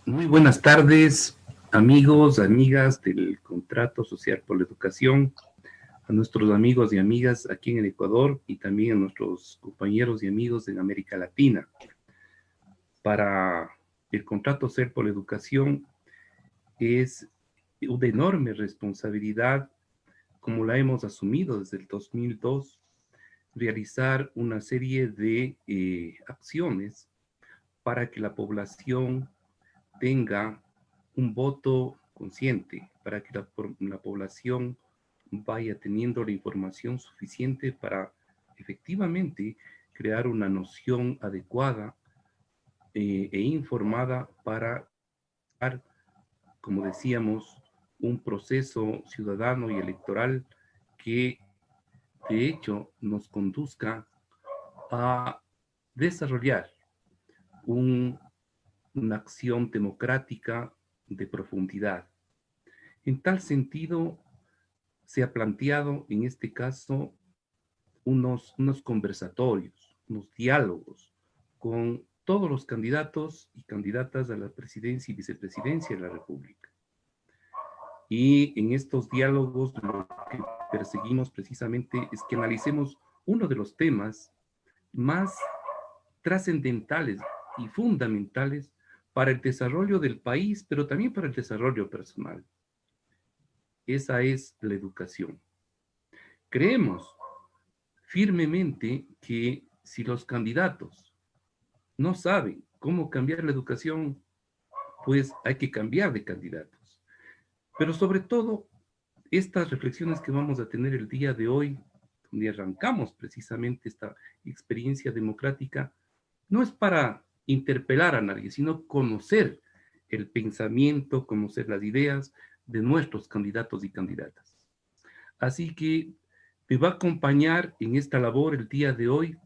Muy buenas tardes, amigos, amigas del Contrato Social por la Educación, a nuestros amigos y amigas aquí en el Ecuador y también a nuestros compañeros y amigos en América Latina. Para el Contrato Social por la Educación es una enorme responsabilidad, como la hemos asumido desde el 2002, realizar una serie de acciones para que la población tenga un voto consciente, para que la población vaya teniendo la información suficiente para efectivamente crear una noción adecuada e informada para, como decíamos, un proceso ciudadano y electoral que de hecho nos conduzca a desarrollar un, una acción democrática de profundidad. En tal sentido, se ha planteado en este caso unos conversatorios, unos diálogos con todos los candidatos y candidatas a la presidencia y vicepresidencia de la República. Y en estos diálogos lo que perseguimos precisamente es que analicemos uno de los temas más trascendentales y fundamentales para el desarrollo del país, pero también para el desarrollo personal. Esa es la educación. Creemos firmemente que si los candidatos no saben cómo cambiar la educación, pues hay que cambiar de candidatos. Pero sobre todo, estas reflexiones que vamos a tener el día de hoy, donde arrancamos precisamente esta experiencia democrática, no es para interpelar a nadie, sino conocer el pensamiento, conocer las ideas de nuestros candidatos y candidatas. Así que me va a acompañar en esta labor el día de hoy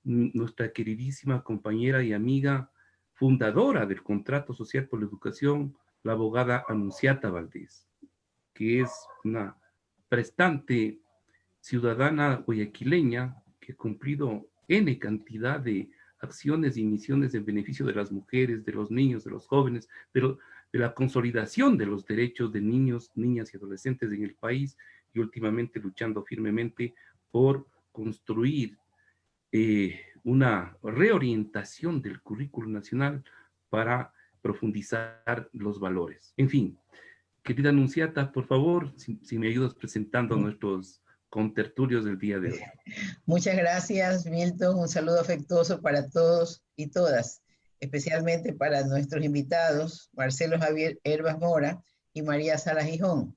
nuestra queridísima compañera y amiga, fundadora del Contrato Social por la Educación, la abogada Anunciata Valdés, que es una prestante ciudadana guayaquileña que ha cumplido N cantidad de acciones y misiones en beneficio de las mujeres, de los niños, de los jóvenes, de la consolidación de los derechos de niños, niñas y adolescentes en el país y últimamente luchando firmemente por construir una reorientación del currículo nacional para profundizar los valores. En fin, querida Anunciata, por favor, si me ayudas presentando a nuestros contertulios del día de hoy. Muchas gracias, Milton. Un saludo afectuoso para todos y todas, especialmente para nuestros invitados, Marcelo Javier Herbas Mora y María Sala Gijón.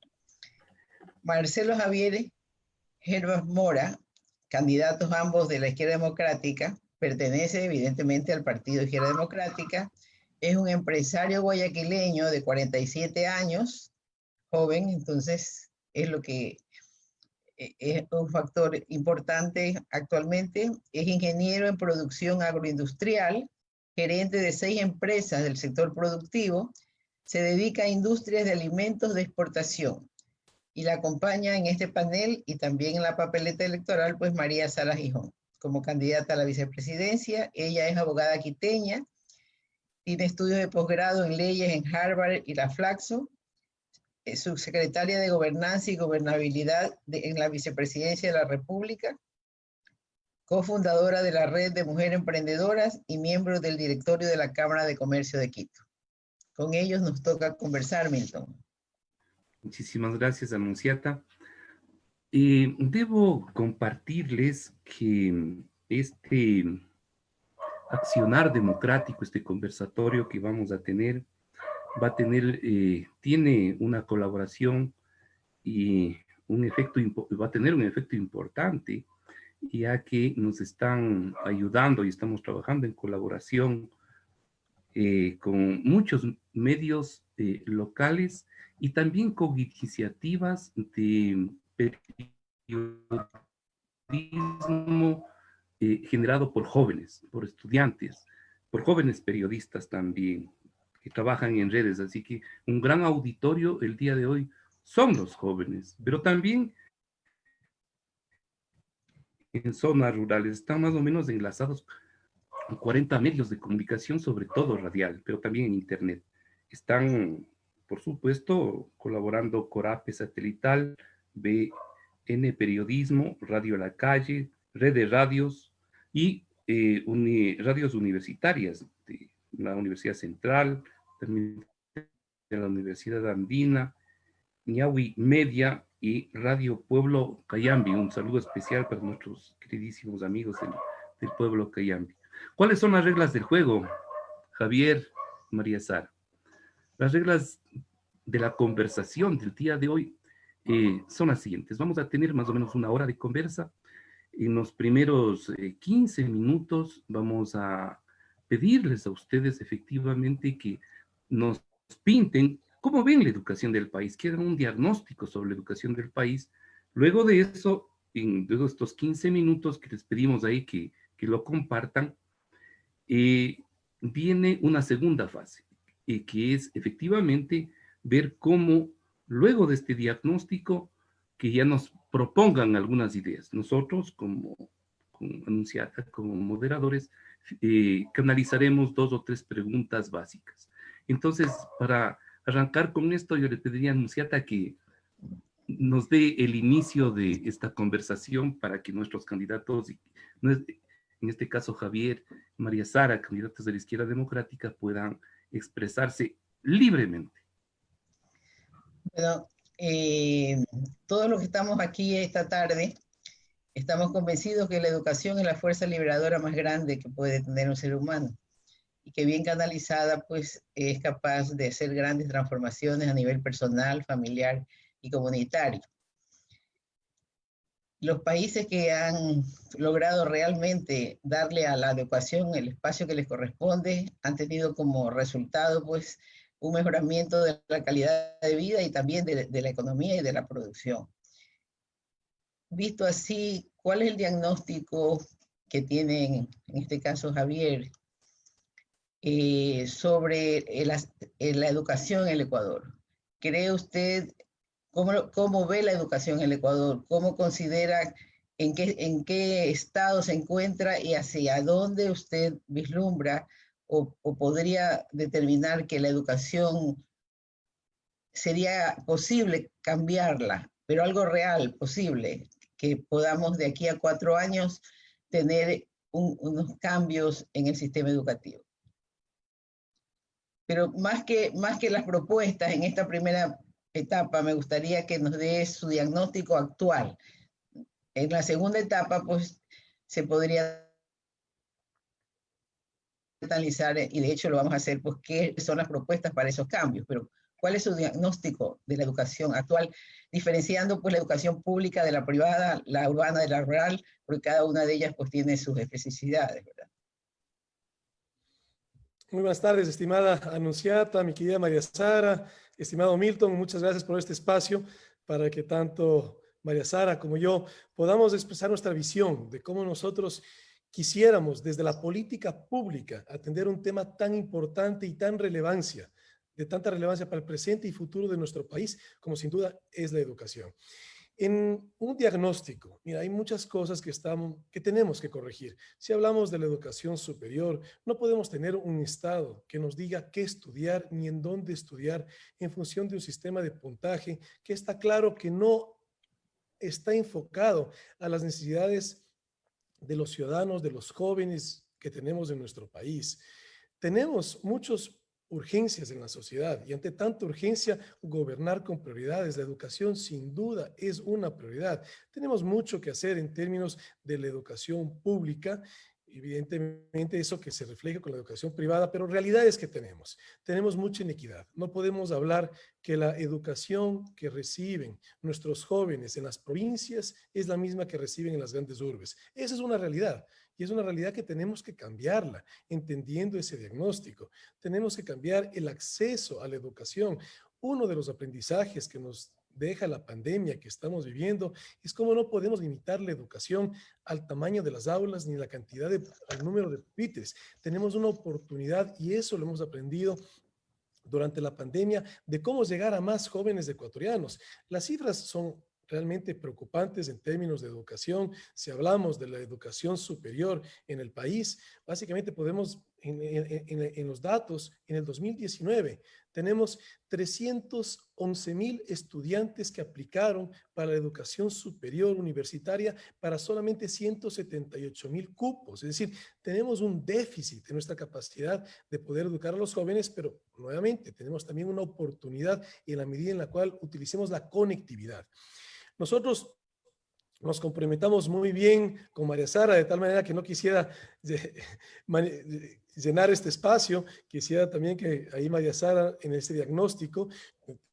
Marcelo Javier Herbas Mora, candidatos ambos de la Izquierda Democrática, pertenece evidentemente al Partido Izquierda Democrática, es un empresario guayaquileño de 47 años, joven, entonces es lo que es un factor importante actualmente. Es ingeniero en producción agroindustrial, gerente de 6 empresas del sector productivo, se dedica a industrias de alimentos de exportación. Y la acompaña en este panel y también en la papeleta electoral, pues María Sala Gijón, como candidata a la vicepresidencia. Ella es abogada quiteña, tiene estudios de posgrado en leyes en Harvard y la Flaxo, subsecretaria de Gobernanza y Gobernabilidad en la Vicepresidencia de la República, cofundadora de la Red de Mujeres Emprendedoras y miembro del directorio de la Cámara de Comercio de Quito. Con ellos nos toca conversar, Milton. Muchísimas gracias, Anunciata. Debo compartirles que este accionar democrático, este conversatorio que vamos a tener, tiene una colaboración y va a tener un efecto importante, ya que nos están ayudando y estamos trabajando en colaboración con muchos medios locales y también con iniciativas de periodismo generado por jóvenes, por estudiantes, por jóvenes periodistas también que trabajan en redes. Así que un gran auditorio el día de hoy son los jóvenes, pero también en zonas rurales están más o menos enlazados con 40 medios de comunicación, sobre todo radial, pero también en Internet. Están, por supuesto, colaborando Corape Satelital, BN Periodismo, Radio La Calle, Red de Radios y radios universitarias de la Universidad Central, también de la Universidad Andina, Ñahui Media y Radio Pueblo Cayambi. Un saludo especial para nuestros queridísimos amigos del Pueblo Cayambi. ¿Cuáles son las reglas del juego, Javier, María Sara? Las reglas de la conversación del día de hoy son las siguientes. Vamos a tener más o menos una hora de conversa. En los primeros 15 minutos vamos a pedirles a ustedes efectivamente que nos pinten cómo ven la educación del país, que hagan un diagnóstico sobre la educación del país. Luego de eso, luego de estos 15 minutos que les pedimos ahí que lo compartan, viene una segunda fase, que es efectivamente ver cómo luego de este diagnóstico que ya nos propongan algunas ideas. Nosotros como anunciata, como moderadores, canalizaremos 2 o 3 preguntas básicas. Entonces, para arrancar con esto, yo le pediría a Anunciata que nos dé el inicio de esta conversación para que nuestros candidatos, en este caso Javier, María Sara, candidatos de la Izquierda Democrática, puedan expresarse libremente. Bueno, todos los que estamos aquí esta tarde estamos convencidos que la educación es la fuerza liberadora más grande que puede tener un ser humano y que bien canalizada pues es capaz de hacer grandes transformaciones a nivel personal, familiar y comunitario. Los países que han logrado realmente darle a la educación el espacio que les corresponde han tenido como resultado pues un mejoramiento de la calidad de vida y también de la economía y de la producción. Visto así, ¿cuál es el diagnóstico que tienen, en este caso Javier, sobre la educación en el Ecuador? ¿Cree usted, cómo ve la educación en el Ecuador? ¿Cómo considera en qué estado se encuentra y hacia dónde usted vislumbra o podría determinar que la educación sería posible cambiarla, pero algo real, posible, que podamos de aquí a 4 años tener unos cambios en el sistema educativo? Pero más que las propuestas en esta primera etapa, me gustaría que nos dé su diagnóstico actual. En la segunda etapa, pues, se podría analizar, y de hecho lo vamos a hacer, pues, qué son las propuestas para esos cambios, pero ¿cuál es su diagnóstico de la educación actual? Diferenciando, pues, la educación pública de la privada, la urbana de la rural, porque cada una de ellas, pues, tiene sus especificidades, ¿verdad? Muy buenas tardes, estimada Anunciata, mi querida María Sara, estimado Milton, muchas gracias por este espacio para que tanto María Sara como yo podamos expresar nuestra visión de cómo nosotros quisiéramos desde la política pública atender un tema tan importante y de tanta relevancia para el presente y futuro de nuestro país, como sin duda es la educación. En un diagnóstico, mira, hay muchas cosas que tenemos que corregir. Si hablamos de la educación superior, no podemos tener un Estado que nos diga qué estudiar ni en dónde estudiar en función de un sistema de puntaje que está claro que no está enfocado a las necesidades de los ciudadanos, de los jóvenes que tenemos en nuestro país. Tenemos muchas urgencias en la sociedad y ante tanta urgencia, gobernar con prioridades. La educación sin duda es una prioridad. Tenemos mucho que hacer en términos de la educación pública, evidentemente eso que se refleja con la educación privada, pero realidades que tenemos mucha inequidad. No podemos hablar que la educación que reciben nuestros jóvenes en las provincias es la misma que reciben en las grandes urbes. Esa es una realidad. Y es una realidad que tenemos que cambiarla, entendiendo ese diagnóstico. Tenemos que cambiar el acceso a la educación. Uno de los aprendizajes que nos deja la pandemia que estamos viviendo es cómo no podemos limitar la educación al tamaño de las aulas ni al número de pupitres. Tenemos una oportunidad y eso lo hemos aprendido durante la pandemia de cómo llegar a más jóvenes ecuatorianos. Las cifras son realmente preocupantes en términos de educación. Si hablamos de la educación superior en el país, básicamente podemos en los datos, en el 2019 tenemos 311,000 estudiantes que aplicaron para la educación superior universitaria para solamente 178,000 cupos. Es decir, tenemos un déficit en nuestra capacidad de poder educar a los jóvenes, pero nuevamente tenemos también una oportunidad en la medida en la cual utilicemos la conectividad. Nosotros nos comprometamos muy bien con María Sara, de tal manera que no quisiera llenar este espacio. Quisiera también que ahí María Sara, en este diagnóstico,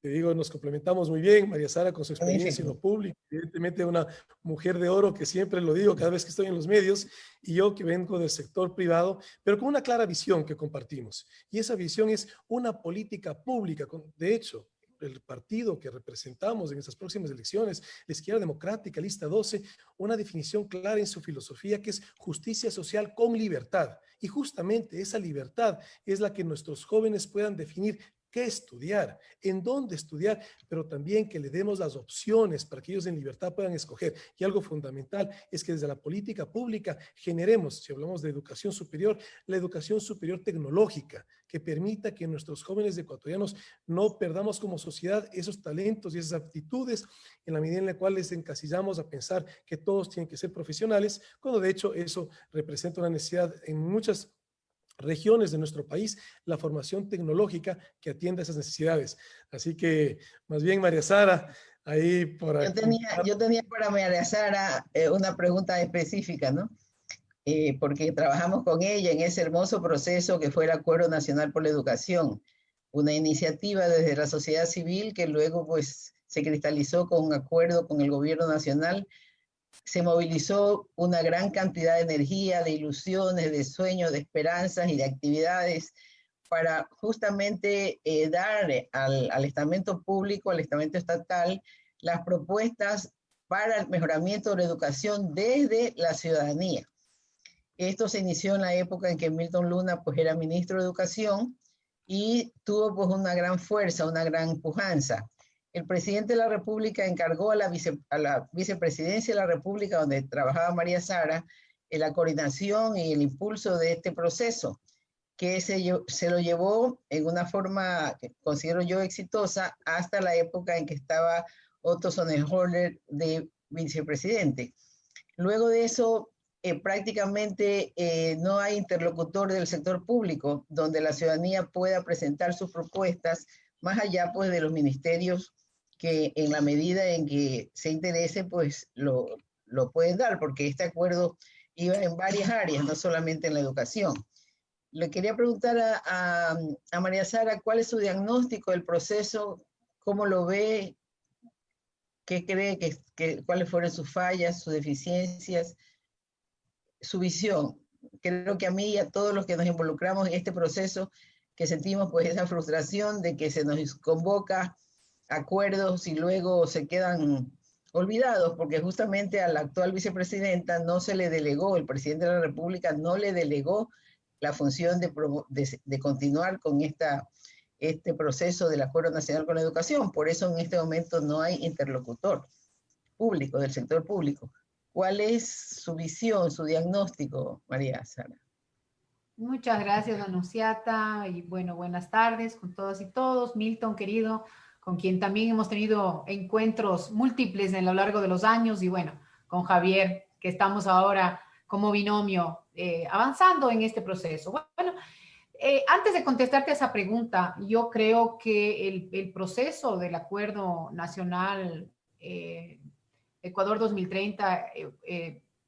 te digo, nos complementamos muy bien. María Sara con su experiencia en lo público, evidentemente una mujer de oro, que siempre lo digo cada vez que estoy en los medios, y yo que vengo del sector privado, pero con una clara visión que compartimos. Y esa visión es una política pública. De hecho, el partido que representamos en estas próximas elecciones, la Izquierda Democrática, lista 12, una definición clara en su filosofía que es justicia social con libertad. Y justamente esa libertad es la que nuestros jóvenes puedan definir qué estudiar, en dónde estudiar, pero también que le demos las opciones para que ellos en libertad puedan escoger. Y algo fundamental es que desde la política pública generemos, si hablamos de educación superior, la educación superior tecnológica, que permita que nuestros jóvenes ecuatorianos no perdamos como sociedad esos talentos y esas aptitudes en la medida en la cual les encasillamos a pensar que todos tienen que ser profesionales, cuando de hecho eso representa una necesidad en muchas regiones de nuestro país, la formación tecnológica que atienda esas necesidades. Así que, más bien, María Sara, ahí por aquí. Yo tenía para María Sara una pregunta específica, ¿no? Porque trabajamos con ella en ese hermoso proceso que fue el Acuerdo Nacional por la Educación, una iniciativa desde la sociedad civil que luego pues se cristalizó con un acuerdo con el gobierno nacional. Se movilizó una gran cantidad de energía, de ilusiones, de sueños, de esperanzas y de actividades para justamente dar al estamento público, al estamento estatal, las propuestas para el mejoramiento de la educación desde la ciudadanía. Esto se inició en la época en que Milton Luna pues era ministro de Educación y tuvo pues una gran fuerza, una gran pujanza. El presidente de la República encargó a la vicepresidencia de la República, donde trabajaba María Sara, en la coordinación y el impulso de este proceso, que se lo llevó en una forma que considero yo exitosa hasta la época en que estaba Otto Sonnenholder de vicepresidente. Luego de eso, prácticamente no hay interlocutor del sector público donde la ciudadanía pueda presentar sus propuestas, más allá pues de los ministerios que en la medida en que se interese pues lo pueden dar, porque este acuerdo iba en varias áreas, no solamente en la educación. Le quería preguntar a María Sara, ¿cuál es su diagnóstico del proceso? ¿Cómo lo ve? ¿Qué cree cuáles fueron sus fallas, sus deficiencias, su visión? Creo que a mí y a todos los que nos involucramos en este proceso, que sentimos pues esa frustración de que se nos convoca acuerdos y luego se quedan olvidados, porque justamente a la actual vicepresidenta no se le delegó, el presidente de la República no le delegó la función de continuar con este proceso del Acuerdo Nacional con la Educación. Por eso en este momento no hay interlocutor público, del sector público. ¿Cuál es su visión, su diagnóstico, María Sara? Muchas gracias, Anunciata, y bueno, buenas tardes con todas y todos. Milton, querido, con quien también hemos tenido encuentros múltiples a lo largo de los años, y bueno, con Javier, que estamos ahora como binomio avanzando en este proceso. Bueno, antes de contestarte a esa pregunta, yo creo que el proceso del Acuerdo Nacional Ecuador 2030,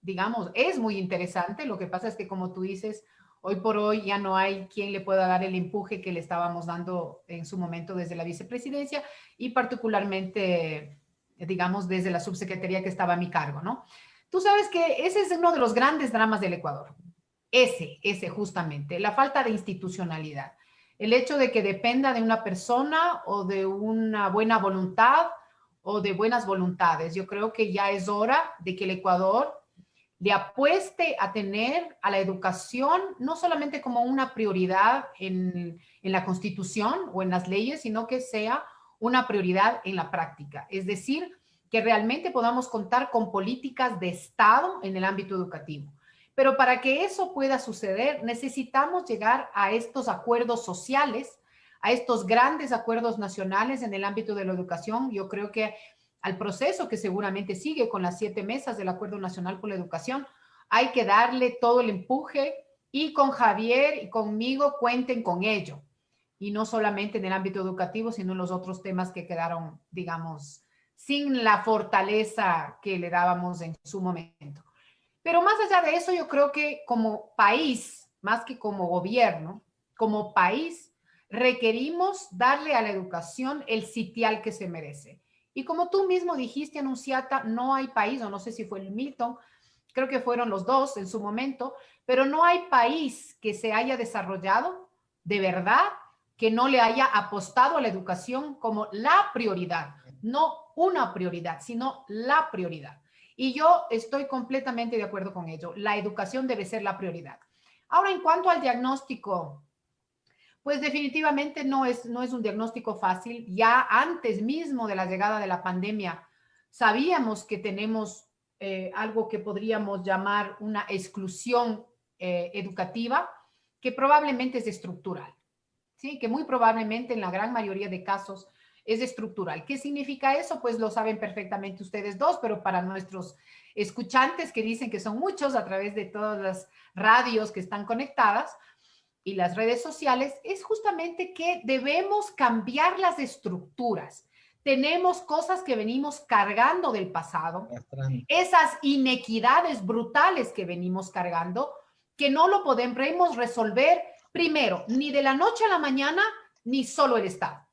digamos, es muy interesante. Lo que pasa es que, como tú dices, hoy por hoy ya no hay quien le pueda dar el empuje que le estábamos dando en su momento desde la vicepresidencia y particularmente, digamos, desde la subsecretaría que estaba a mi cargo, ¿no? Tú sabes que ese es uno de los grandes dramas del Ecuador. Ese justamente, la falta de institucionalidad. El hecho de que dependa de una persona o de una buena voluntad o de buenas voluntades. Yo creo que ya es hora de que el Ecuador le apueste a tener a la educación no solamente como una prioridad en la Constitución o en las leyes, sino que sea una prioridad en la práctica. Es decir, que realmente podamos contar con políticas de Estado en el ámbito educativo. Pero para que eso pueda suceder, necesitamos llegar a estos acuerdos sociales, a estos grandes acuerdos nacionales en el ámbito de la educación. Yo creo que al proceso que seguramente sigue con las 7 mesas del Acuerdo Nacional por la Educación, hay que darle todo el empuje, y con Javier y conmigo cuenten con ello. Y no solamente en el ámbito educativo, sino en los otros temas que quedaron, digamos, sin la fortaleza que le dábamos en su momento. Pero más allá de eso, yo creo que como país, más que como gobierno, como país, requerimos darle a la educación el sitial que se merece. Y como tú mismo dijiste, Anunciata, no hay país, o no sé si fue el Milton, creo que fueron los dos en su momento, pero no hay país que se haya desarrollado de verdad que no le haya apostado a la educación como la prioridad, no una prioridad, sino la prioridad. Y yo estoy completamente de acuerdo con ello. La educación debe ser la prioridad. Ahora, en cuanto al diagnóstico, pues definitivamente no es un diagnóstico fácil. Ya antes mismo de la llegada de la pandemia, sabíamos que tenemos algo que podríamos llamar una exclusión educativa, que probablemente es estructural, ¿sí? Que muy probablemente en la gran mayoría de casos es estructural. ¿Qué significa eso? Pues lo saben perfectamente ustedes dos, pero para nuestros escuchantes, que dicen que son muchos a través de todas las radios que están conectadas y las redes sociales, es justamente que debemos cambiar las estructuras. Tenemos cosas que venimos cargando del pasado, esas inequidades brutales que venimos cargando, que no lo podemos resolver primero, ni de la noche a la mañana, ni solo el Estado.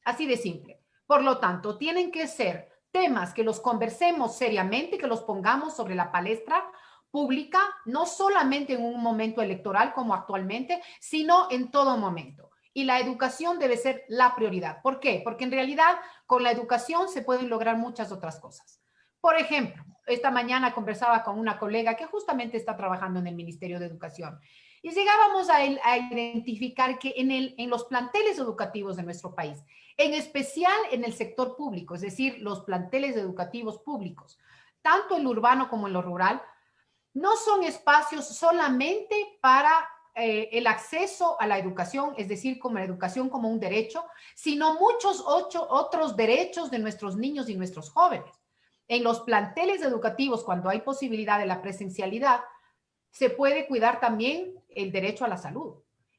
Así de simple. Por lo tanto, tienen que ser temas que los conversemos seriamente, que los pongamos sobre la palestra pública, no solamente en un momento electoral como actualmente, sino en todo momento. Y la educación debe ser la prioridad. ¿Por qué? Porque en realidad con la educación se pueden lograr muchas otras cosas. Por ejemplo, esta mañana conversaba con una colega que justamente está trabajando en el Ministerio de Educación y llegábamos a identificar que en los planteles educativos de nuestro país, en especial en el sector público, es decir, los planteles educativos públicos, tanto en lo urbano como en lo rural, no son espacios solamente para el acceso a la educación, es decir, como la educación como un derecho, sino muchos otros derechos de nuestros niños y nuestros jóvenes. En los planteles educativos, cuando hay posibilidad de la presencialidad, se puede cuidar también el derecho a la salud,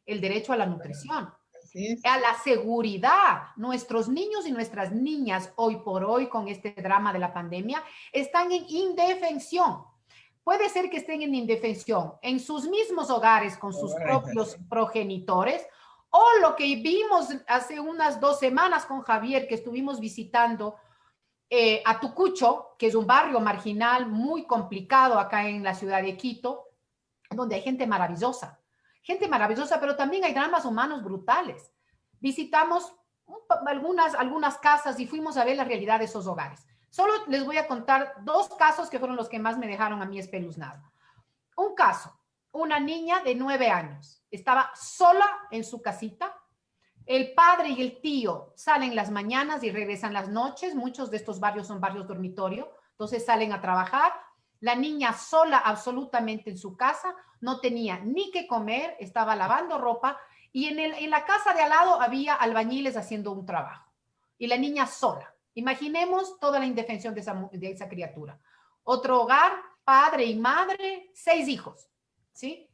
el derecho a la nutrición, a la seguridad. Nuestros niños y nuestras niñas hoy por hoy con este drama de la pandemia están en indefensión. Puede ser que estén en indefensión en sus mismos hogares con sus propios progenitores, o lo que vimos hace unas 2 semanas con Javier, que estuvimos visitando Atucucho, que es un barrio marginal muy complicado acá en la ciudad de Quito, donde hay gente maravillosa, pero también hay dramas humanos brutales. Visitamos algunas casas y fuimos a ver la realidad de esos hogares. Solo les voy a contar 2 casos que fueron los que más me dejaron a mí espeluznado. Un caso, una niña de 9 años, estaba sola en su casita. El padre y el tío salen las mañanas y regresan las noches. Muchos de estos barrios son barrios dormitorio, entonces salen a trabajar. La niña sola absolutamente en su casa, no tenía ni qué comer, estaba lavando ropa y en la casa de al lado había albañiles haciendo un trabajo. Y la niña sola. Imaginemos toda la indefensión de esa criatura. Otro hogar, padre y madre, 6 hijos, ¿sí?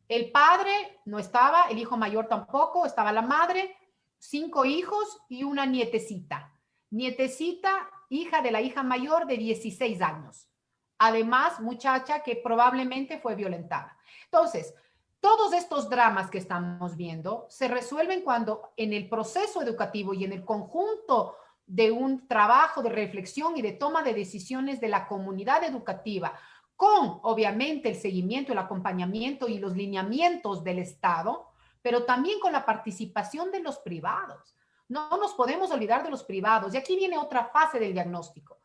El padre no estaba, el hijo mayor tampoco, estaba la madre, 5 hijos y una nietecita. Nietecita, hija de la hija mayor de 16 años. Además, muchacha que probablemente fue violentada. Entonces, todos estos dramas que estamos viendo se resuelven cuando en el proceso educativo y en el conjunto de un trabajo de reflexión y de toma de decisiones de la comunidad educativa, con obviamente el seguimiento, el acompañamiento y los lineamientos del Estado, pero también con la participación de los privados. No nos podemos olvidar de los privados. Y aquí viene otra fase del diagnóstico.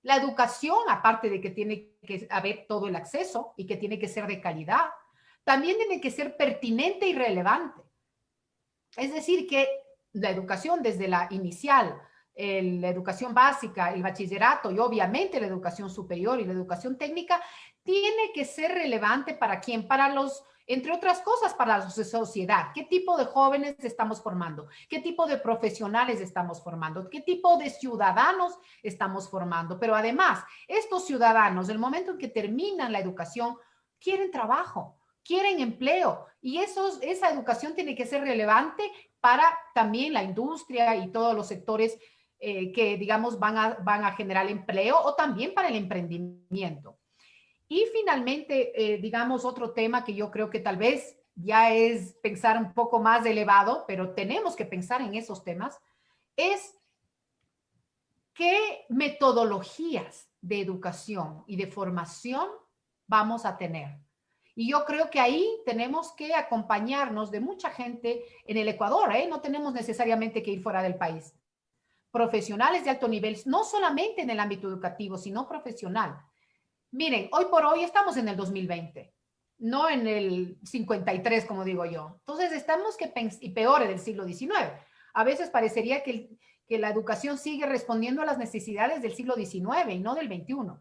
La educación, aparte de que tiene que haber todo el acceso y que tiene que ser de calidad, también tiene que ser pertinente y relevante. Es decir, que la educación desde la inicial, la educación básica, el bachillerato y obviamente la educación superior y la educación técnica tiene que ser relevante para quién, para los, entre otras cosas, para la sociedad. ¿Qué tipo de jóvenes estamos formando? ¿Qué tipo de profesionales estamos formando? ¿Qué tipo de ciudadanos estamos formando? Pero además, estos ciudadanos, el momento en que terminan la educación, quieren trabajo, quieren empleo, y esa educación tiene que ser relevante para también la industria y todos los sectores que, digamos, van a generar empleo, o también para el emprendimiento. Y finalmente, digamos, otro tema que yo creo que tal vez ya es pensar un poco más elevado, pero tenemos que pensar en esos temas, es qué metodologías de educación y de formación vamos a tener. Y yo creo que ahí tenemos que acompañarnos de mucha gente en el Ecuador, ¿eh? No tenemos necesariamente que ir fuera del país. Profesionales de alto nivel, no solamente en el ámbito educativo, sino profesional. Miren, hoy por hoy estamos en el 2020, no en el 53, como digo yo. Entonces estamos y peor del siglo XIX. A veces parecería que la educación sigue respondiendo a las necesidades del siglo XIX y no del XXI.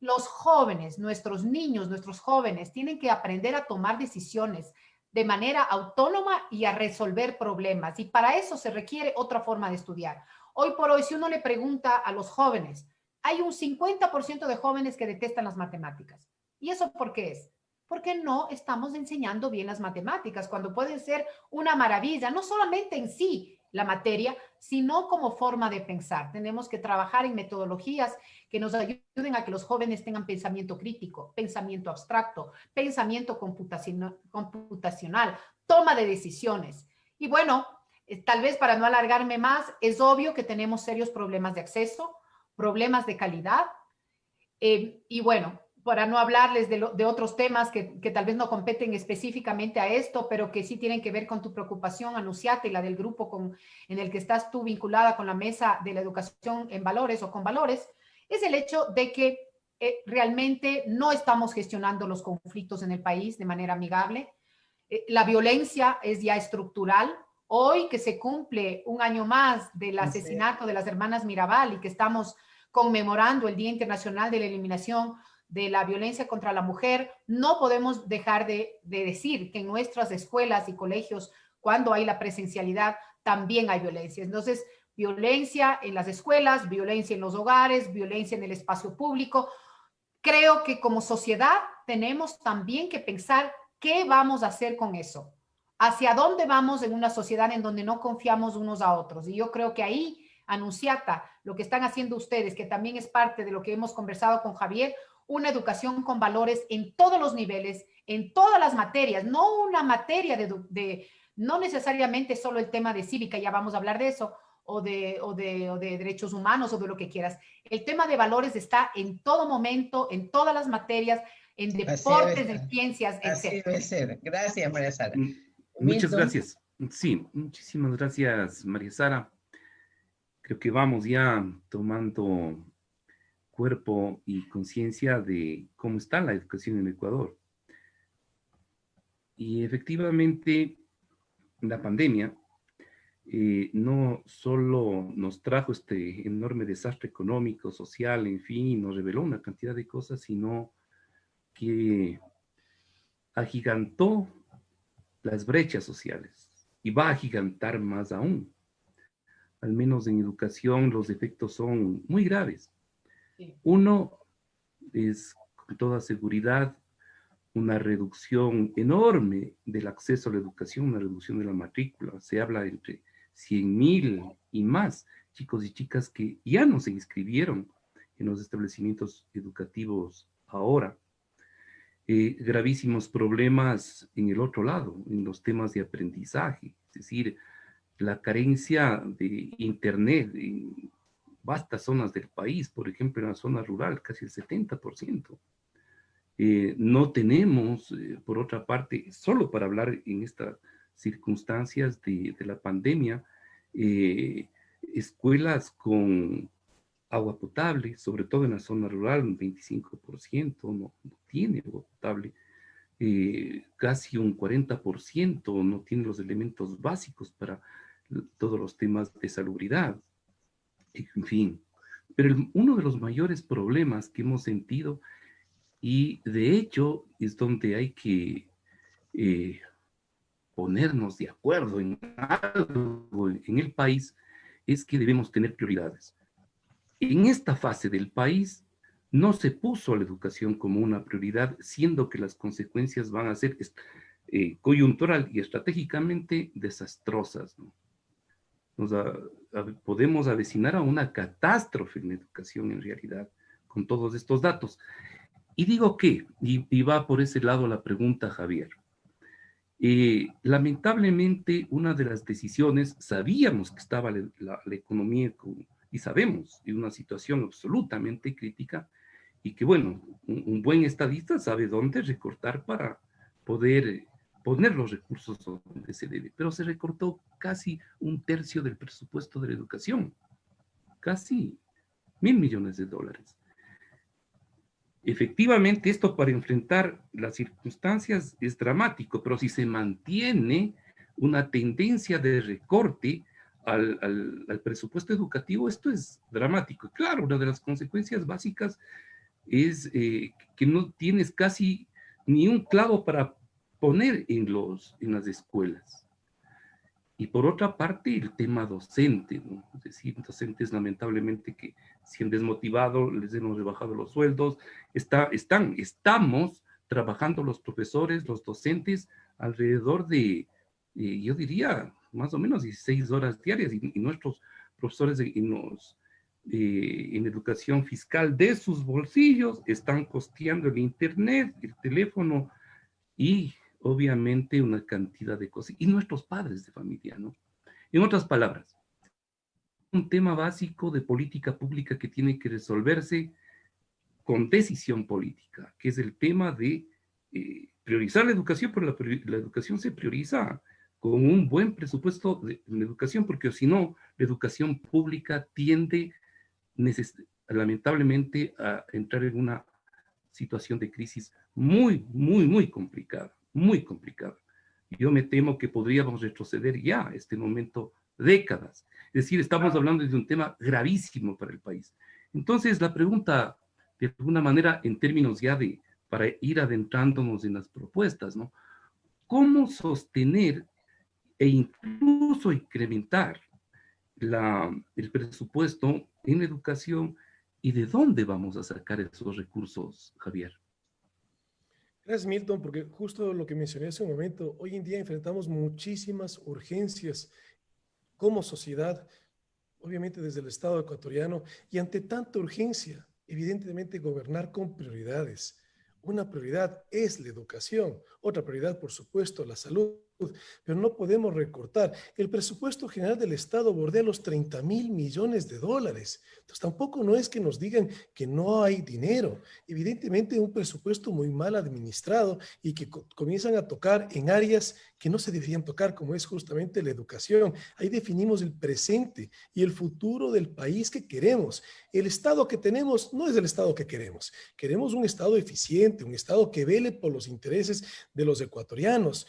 Los jóvenes, nuestros niños, nuestros jóvenes tienen que aprender a tomar decisiones de manera autónoma y a resolver problemas. Y para eso se requiere otra forma de estudiar. Hoy por hoy, si uno le pregunta a los jóvenes, hay un 50% de jóvenes que detestan las matemáticas. ¿Y eso por qué es? Porque no estamos enseñando bien las matemáticas, cuando pueden ser una maravilla, no solamente en sí la materia, sino como forma de pensar. Tenemos que trabajar en metodologías que nos ayuden a que los jóvenes tengan pensamiento crítico, pensamiento abstracto, pensamiento computacional, toma de decisiones. Y bueno, tal vez para no alargarme más, es obvio que tenemos serios problemas de acceso, problemas de calidad, y bueno, para no hablarles de otros temas que tal vez no competen específicamente a esto, pero que sí tienen que ver con tu preocupación, Anunciata, y la del grupo en el que estás tú vinculada con la mesa de la educación en valores o con valores, es el hecho de que realmente no estamos gestionando los conflictos en el país de manera amigable. La violencia es ya estructural. Hoy que se cumple un año más del asesinato de las hermanas Mirabal y que estamos conmemorando el Día Internacional de la Eliminación de la Violencia contra la Mujer, no podemos dejar de decir que en nuestras escuelas y colegios, cuando hay la presencialidad, también hay violencia. Entonces, violencia en las escuelas, violencia en los hogares, violencia en el espacio público. Creo que como sociedad tenemos también que pensar qué vamos a hacer con eso. ¿Hacia dónde vamos en una sociedad en donde no confiamos unos a otros? Y yo creo que ahí, Anunciata, lo que están haciendo ustedes, que también es parte de lo que hemos conversado con Javier, una educación con valores en todos los niveles, en todas las materias, no una materia no necesariamente solo el tema de cívica, ya vamos a hablar de eso, o de derechos humanos o de lo que quieras. El tema de valores está en todo momento, en todas las materias, en deportes, en ciencias, etc. Así debe ser. Gracias, María Sara. Muchas gracias. Sí, muchísimas gracias, María Sara. Creo que vamos ya tomando cuerpo y conciencia de cómo está la educación en Ecuador. Y efectivamente, la pandemia no solo nos trajo este enorme desastre económico, social, en fin, y nos reveló una cantidad de cosas, sino que agigantó las brechas sociales y va a agigantar más aún. Al menos en educación los efectos son muy graves. Uno es, con toda seguridad, una reducción enorme del acceso a la educación, una reducción de la matrícula. Se habla de entre 100,000 y más chicos y chicas que ya no se inscribieron en los establecimientos educativos ahora. Gravísimos problemas en el otro lado, en los temas de aprendizaje, es decir, la carencia de internet en vastas zonas del país, por ejemplo, en la zona rural, casi el 70%. No tenemos, por otra parte, solo para hablar en estas circunstancias de la pandemia, escuelas con agua potable, sobre todo en la zona rural, un 25% no tiene agua potable, casi un 40% no tiene los elementos básicos para todos los temas de salubridad, en fin. Pero uno de los mayores problemas que hemos sentido Y de hecho es donde hay que ponernos de acuerdo en algo en el país, es que debemos tener prioridades. En esta fase del país no se puso a la educación como una prioridad, siendo que las consecuencias van a ser coyuntural y estratégicamente desastrosas, ¿no? Podemos avecinar a una catástrofe en la educación en realidad con todos estos datos. Y digo que, y va por ese lado la pregunta, Javier. Lamentablemente, una de las decisiones, sabíamos que estaba la economía y sabemos en una situación absolutamente crítica y que, bueno, un buen estadista sabe dónde recortar para poder poner los recursos donde se debe, pero se recortó casi 1/3 del presupuesto de la educación, casi $1.000 millones. Efectivamente, esto para enfrentar las circunstancias es dramático, pero si se mantiene una tendencia de recorte al presupuesto educativo, esto es dramático. Claro, una de las consecuencias básicas es que no tienes casi ni un clavo para poner en las escuelas. Y por otra parte, el tema docente, ¿no? Es decir, docentes lamentablemente que se han desmotivado, les hemos rebajado los sueldos, estamos trabajando los profesores, los docentes, alrededor de, yo diría, más o menos 16 horas diarias, y nuestros profesores en educación fiscal de sus bolsillos están costeando el internet, el teléfono, y obviamente una cantidad de cosas, y nuestros padres de familia, ¿no? En otras palabras, un tema básico de política pública que tiene que resolverse con decisión política, que es el tema de priorizar la educación, pero la educación se prioriza con un buen presupuesto de educación, porque si no, la educación pública tiende lamentablemente a entrar en una situación de crisis muy, muy, muy complicada, muy complicada. Yo me temo que podríamos retroceder ya a este momento décadas. Es decir, estamos hablando de un tema gravísimo para el país. Entonces, la pregunta, de alguna manera, en términos ya para ir adentrándonos en las propuestas, ¿no? ¿Cómo sostener e incluso incrementar el presupuesto en educación y de dónde vamos a sacar esos recursos, Javier? Gracias, Milton, porque justo lo que mencioné hace un momento, hoy en día enfrentamos muchísimas urgencias como sociedad, obviamente desde el Estado ecuatoriano, y ante tanta urgencia, evidentemente gobernar con prioridades. Una prioridad es la educación, otra prioridad, por supuesto, la salud, pero no podemos recortar. El presupuesto general del Estado bordea los $30.000 millones. Entonces, tampoco no es que nos digan que no hay dinero. Evidentemente, un presupuesto muy mal administrado y que comienzan a tocar en áreas que no se deberían tocar, como es justamente la educación. Ahí definimos el presente y el futuro del país que queremos. El Estado que tenemos no es el Estado que queremos. Queremos un Estado eficiente, un Estado que vele por los intereses de los ecuatorianos.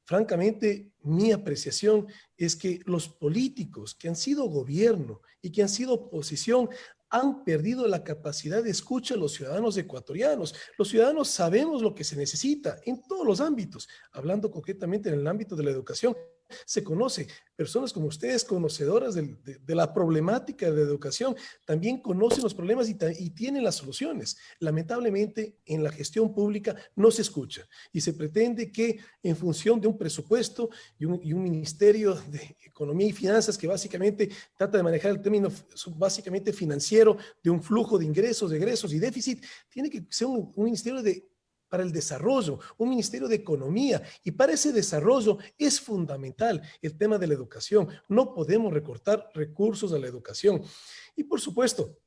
Francamente, mi apreciación es que los políticos que han sido gobierno y que han sido oposición han perdido la capacidad de escucha a los ciudadanos ecuatorianos. Los ciudadanos sabemos lo que se necesita en todos los ámbitos, hablando concretamente en el ámbito de la educación. Se conoce, personas como ustedes, conocedoras de la problemática de la educación, también conocen los problemas y tienen las soluciones. Lamentablemente, en la gestión pública no se escucha y se pretende que en función de un presupuesto y un ministerio de Economía y Finanzas que básicamente trata de manejar el término básicamente financiero de un flujo de ingresos, egresos y déficit, tiene que ser un ministerio para el desarrollo, un ministerio de economía, y para ese desarrollo es fundamental el tema de la educación. No podemos recortar recursos a la educación. Y por supuesto,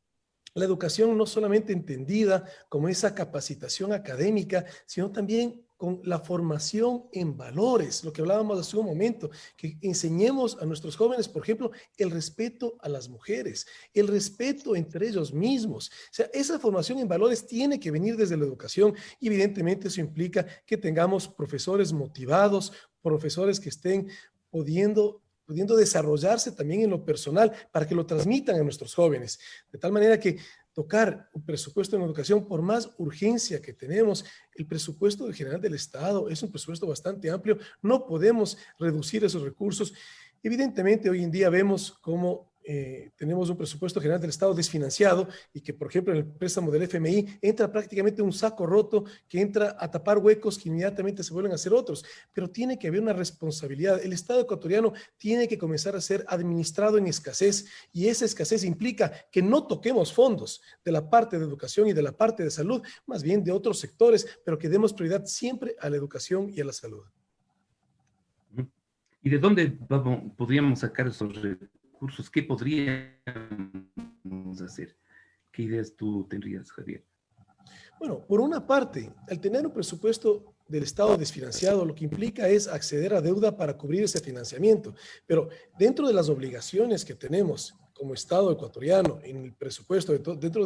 la educación no solamente entendida como esa capacitación académica, sino también con la formación en valores, lo que hablábamos hace un momento, que enseñemos a nuestros jóvenes, por ejemplo, el respeto a las mujeres, el respeto entre ellos mismos. O sea, esa formación en valores tiene que venir desde la educación y evidentemente eso implica que tengamos profesores motivados, profesores que estén pudiendo desarrollarse también en lo personal para que lo transmitan a nuestros jóvenes, de tal manera que tocar un presupuesto en educación, por más urgencia que tenemos. El presupuesto general del Estado es un presupuesto bastante amplio, no podemos reducir esos recursos. Evidentemente, hoy en día vemos cómo tenemos un presupuesto general del Estado desfinanciado y que, por ejemplo, en el préstamo del FMI entra prácticamente un saco roto que entra a tapar huecos que inmediatamente se vuelven a hacer otros. Pero tiene que haber una responsabilidad. El Estado ecuatoriano tiene que comenzar a ser administrado en escasez, y esa escasez implica que no toquemos fondos de la parte de educación y de la parte de salud, más bien de otros sectores, pero que demos prioridad siempre a la educación y a la salud. ¿Y de dónde podríamos sacar esos recursos? ¿Qué podríamos hacer? ¿Qué ideas tú tendrías, Javier? Bueno, por una parte, al tener un presupuesto del Estado desfinanciado, lo que implica es acceder a deuda para cubrir ese financiamiento. Pero dentro de las obligaciones que tenemos como Estado ecuatoriano en el presupuesto, dentro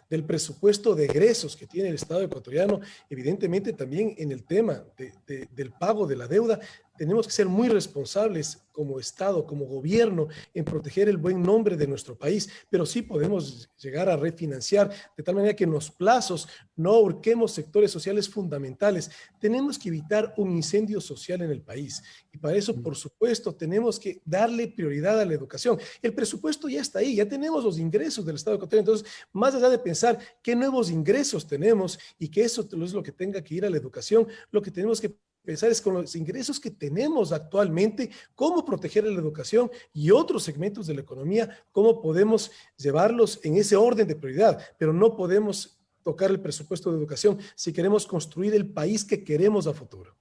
del presupuesto de egresos que tiene el Estado ecuatoriano, evidentemente también en el tema del pago de la deuda, tenemos que ser muy responsables como Estado, como gobierno, en proteger el buen nombre de nuestro país, pero sí podemos llegar a refinanciar de tal manera que en los plazos no ahorquemos sectores sociales fundamentales. Tenemos que evitar un incendio social en el país, y para eso, por supuesto, tenemos que darle prioridad a la educación. El presupuesto ya está ahí, ya tenemos los ingresos del Estado ecuatoriano. Entonces, más allá de pensar qué nuevos ingresos tenemos y que eso es lo que tenga que ir a la educación, lo que tenemos que pensar es con los ingresos que tenemos actualmente, cómo proteger la educación y otros segmentos de la economía, cómo podemos llevarlos en ese orden de prioridad, pero no podemos tocar el presupuesto de educación si queremos construir el país que queremos a futuro.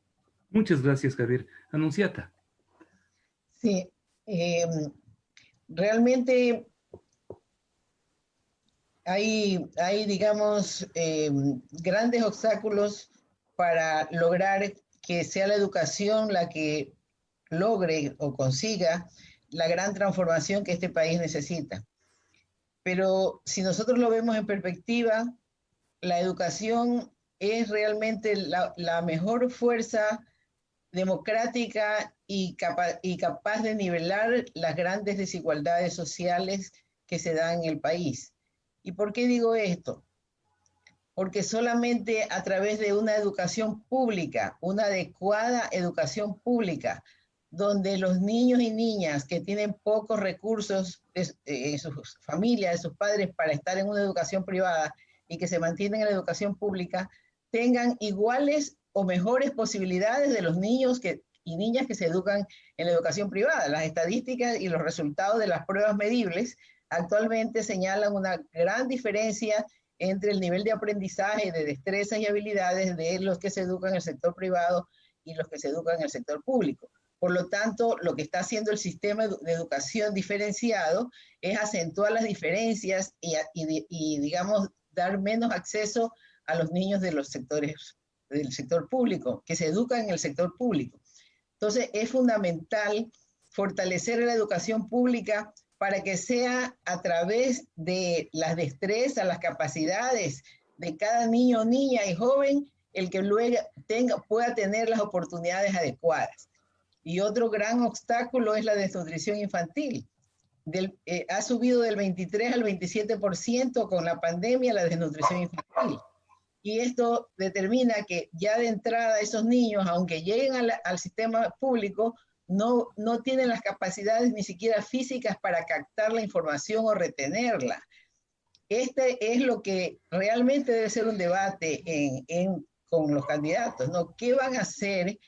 Muchas gracias, Javier. Anunciata. Sí, realmente hay digamos, grandes obstáculos para lograr que sea la educación la que logre o consiga la gran transformación que este país necesita. Pero si nosotros lo vemos en perspectiva, la educación es realmente la mejor fuerza democrática y capaz de nivelar las grandes desigualdades sociales que se dan en el país. ¿Y por qué digo esto? Porque solamente a través de una educación pública, una adecuada educación pública, donde los niños y niñas que tienen pocos recursos en sus familias, de sus padres, para estar en una educación privada y que se mantienen en la educación pública, tengan iguales o mejores posibilidades de los niños y niñas que se educan en la educación privada. Las estadísticas y los resultados de las pruebas medibles actualmente señalan una gran diferencia entre el nivel de aprendizaje, de destrezas y habilidades de los que se educan en el sector privado y los que se educan en el sector público. Por lo tanto, lo que está haciendo el sistema de educación diferenciado es acentuar las diferencias y digamos, dar menos acceso a los niños de los sectores del sector público, que se educan en el sector público. Entonces, es fundamental fortalecer la educación pública para que sea a través de las destrezas, las capacidades de cada niño, niña y joven, el que luego pueda tener las oportunidades adecuadas. Y otro gran obstáculo es la desnutrición infantil. Ha subido del 23 al 27% con la pandemia la desnutrición infantil. Y esto determina que ya de entrada esos niños, aunque lleguen al sistema público, no tienen las capacidades ni siquiera físicas para captar la información o retenerla. Este es lo que realmente debe ser un debate con los candidatos, ¿no? ¿Qué van a hacer?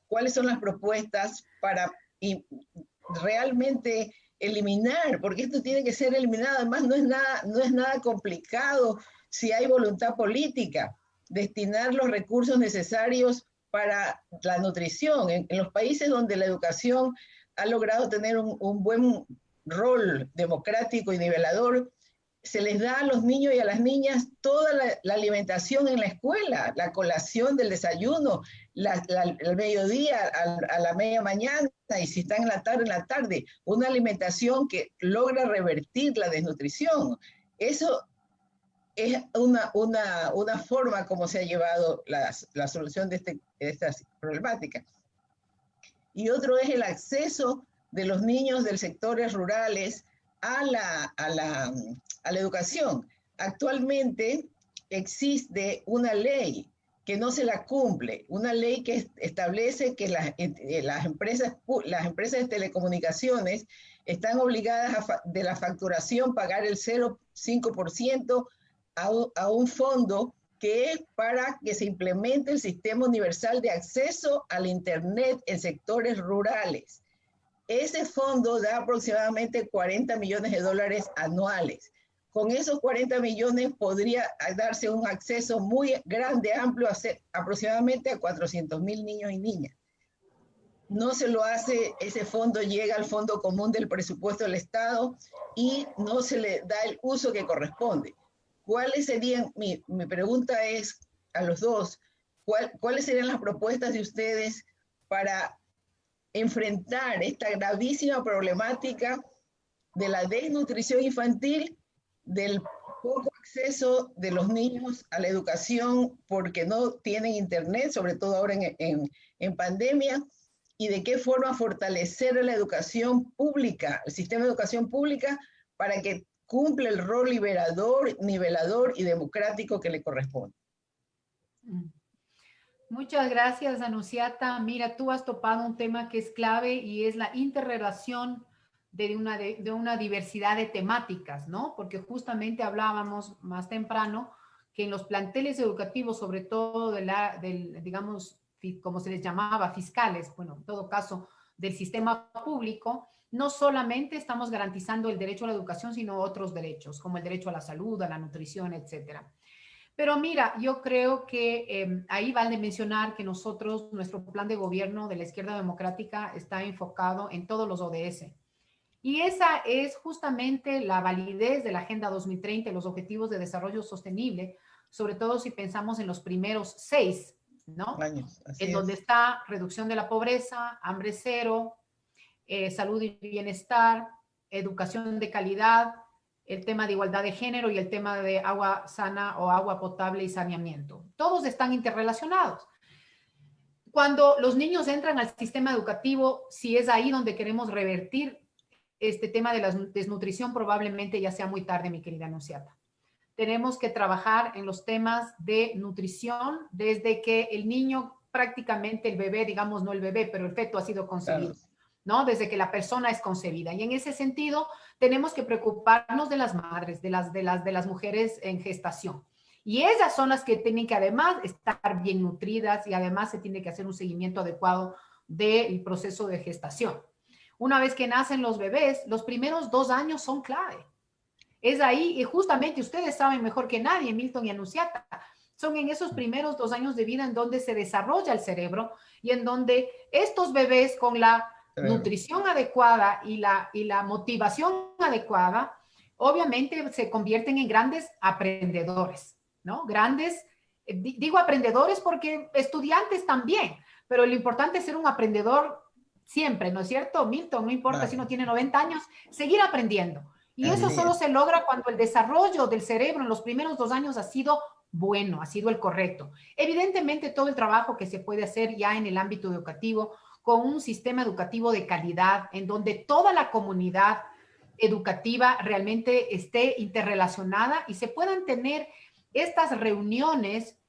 ¿Cuáles son las propuestas para realmente eliminar? Porque esto tiene que ser eliminado. Además, no es nada complicado si hay voluntad política, destinar los recursos necesarios para la nutrición. En los países donde la educación ha logrado tener un buen rol democrático y nivelador, se les da a los niños y a las niñas toda la alimentación en la escuela, la colación del desayuno, el mediodía, a la media mañana, y si están en la tarde, una alimentación que logra revertir la desnutrición. Eso es una forma como se ha llevado la solución de esta problemática. Y otro es el acceso de los niños de sectores rurales a la educación. Actualmente existe una ley que no se la cumple, una ley que establece que las empresas de telecomunicaciones están obligadas de la facturación pagar el 0,5% a un fondo que es para que se implemente el sistema universal de acceso al Internet en sectores rurales. Ese fondo da aproximadamente 40 millones de dólares anuales. Con esos 40 millones podría darse un acceso muy grande, amplio, aproximadamente a 400,000 niños y niñas. No se lo hace, ese fondo llega al fondo común del presupuesto del Estado y no se le da el uso que corresponde. ¿Cuáles serían, mi pregunta es a los dos, cuáles serían las propuestas de ustedes para enfrentar esta gravísima problemática de la desnutrición infantil, del poco acceso de los niños a la educación porque no tienen internet, sobre todo ahora en pandemia, y de qué forma fortalecer la educación pública, el sistema de educación pública, para que cumpla el rol liberador, nivelador y democrático que le corresponde? Muchas gracias, Anunciata. Mira, tú has topado un tema que es clave y es la interrelación de una diversidad de temáticas, ¿no? Porque justamente hablábamos más temprano que en los planteles educativos, sobre todo digamos, como se les llamaba, fiscales, bueno, en todo caso, del sistema público, no solamente estamos garantizando el derecho a la educación, sino otros derechos, como el derecho a la salud, a la nutrición, etcétera. Pero mira, yo creo que ahí vale mencionar que nuestro plan de gobierno de la izquierda democrática está enfocado en todos los ODS. Y esa es justamente la validez de la Agenda 2030 y los Objetivos de Desarrollo Sostenible, sobre todo si pensamos en los primeros 6, ¿no? Años, en donde está reducción de la pobreza, hambre cero, salud y bienestar, educación de calidad, el tema de igualdad de género y el tema de agua sana o agua potable y saneamiento. Todos están interrelacionados. Cuando los niños entran al sistema educativo, si es ahí donde queremos revertir este tema de la desnutrición, probablemente ya sea muy tarde, mi querida Anunciata. Tenemos que trabajar en los temas de nutrición desde que el niño, prácticamente el bebé, digamos no el bebé, pero el feto ha sido concebido, claro, ¿no? Desde que la persona es concebida. Y en ese sentido, tenemos que preocuparnos de las madres, de las mujeres en gestación. Y ellas son las que tienen que además estar bien nutridas y además se tiene que hacer un seguimiento adecuado del proceso de gestación. Una vez que nacen los bebés, los primeros 2 años son clave. Es ahí, y justamente ustedes saben mejor que nadie, Milton y Anunciata, son en esos primeros 2 años de vida en donde se desarrolla el cerebro y en donde estos bebés con la nutrición adecuada y la motivación adecuada, obviamente se convierten en grandes aprendedores, ¿no? Grandes, digo aprendedores porque estudiantes también, pero lo importante es ser un aprendedor siempre, ¿no es cierto, Milton? No importa si uno tiene 90 años, seguir aprendiendo. Y eso solo se logra cuando el desarrollo del cerebro en los primeros 2 años ha sido bueno, ha sido el correcto. Evidentemente, todo el trabajo que se puede hacer ya en el ámbito educativo, con un sistema educativo de calidad, en donde toda la comunidad educativa realmente esté interrelacionada y se puedan tener estas reuniones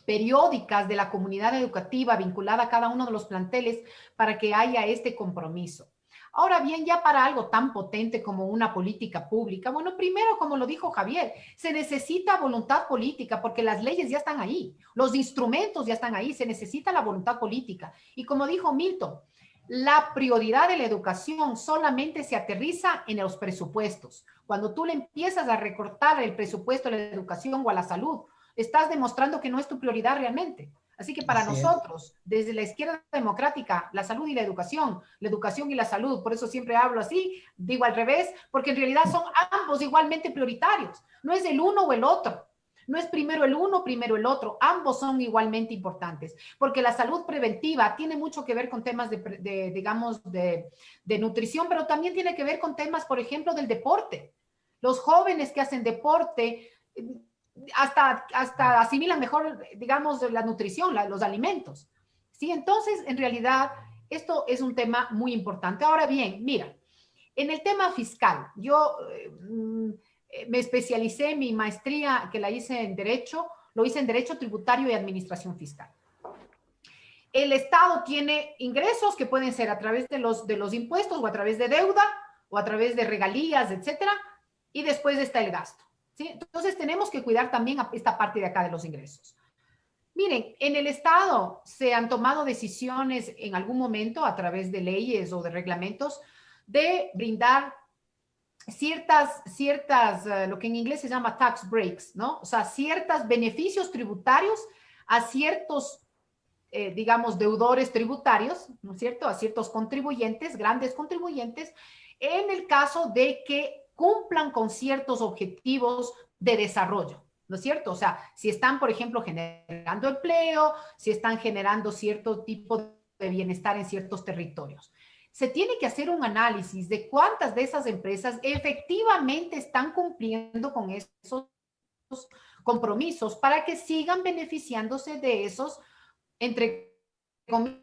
periódicas de la comunidad educativa vinculada a cada uno de los planteles para que haya este compromiso. Ahora bien, ya para algo tan potente como una política pública, bueno, primero, como lo dijo Javier, se necesita voluntad política porque las leyes ya están ahí, los instrumentos ya están ahí, se necesita la voluntad política. Y como dijo Milton, la prioridad de la educación solamente se aterriza en los presupuestos. Cuando tú le empiezas a recortar el presupuesto a la educación o a la salud, estás demostrando que no es tu prioridad realmente. Así que para nosotros, desde la izquierda democrática, la salud y la educación y la salud, por eso siempre hablo así, digo al revés, porque en realidad son ambos igualmente prioritarios. No es el uno o el otro. No es primero el uno, primero el otro. Ambos son igualmente importantes, porque la salud preventiva tiene mucho que ver con temas de nutrición, pero también tiene que ver con temas, por ejemplo, del deporte. Los jóvenes que hacen deporte hasta asimilan mejor, digamos, la nutrición, los alimentos. ¿Sí? Entonces, en realidad, esto es un tema muy importante. Ahora bien, mira, en el tema fiscal, yo me especialicé, mi maestría que la hice en Derecho, lo hice en Derecho Tributario y Administración Fiscal. El Estado tiene ingresos que pueden ser a través de los impuestos o a través de deuda o a través de regalías, etcétera, y después está el gasto, ¿sí? Entonces tenemos que cuidar también esta parte de acá de los ingresos. Miren, en el Estado se han tomado decisiones en algún momento a través de leyes o de reglamentos de brindar ciertas, lo que en inglés se llama tax breaks, ¿no? O sea, ciertos beneficios tributarios a ciertos digamos, deudores tributarios, ¿no es cierto?, a ciertos contribuyentes, grandes contribuyentes, en el caso de que cumplan con ciertos objetivos de desarrollo, ¿no es cierto? O sea, si están, por ejemplo, generando empleo, si están generando cierto tipo de bienestar en ciertos territorios. Se tiene que hacer un análisis de cuántas de esas empresas efectivamente están cumpliendo con esos compromisos para que sigan beneficiándose de esos, entre comillas,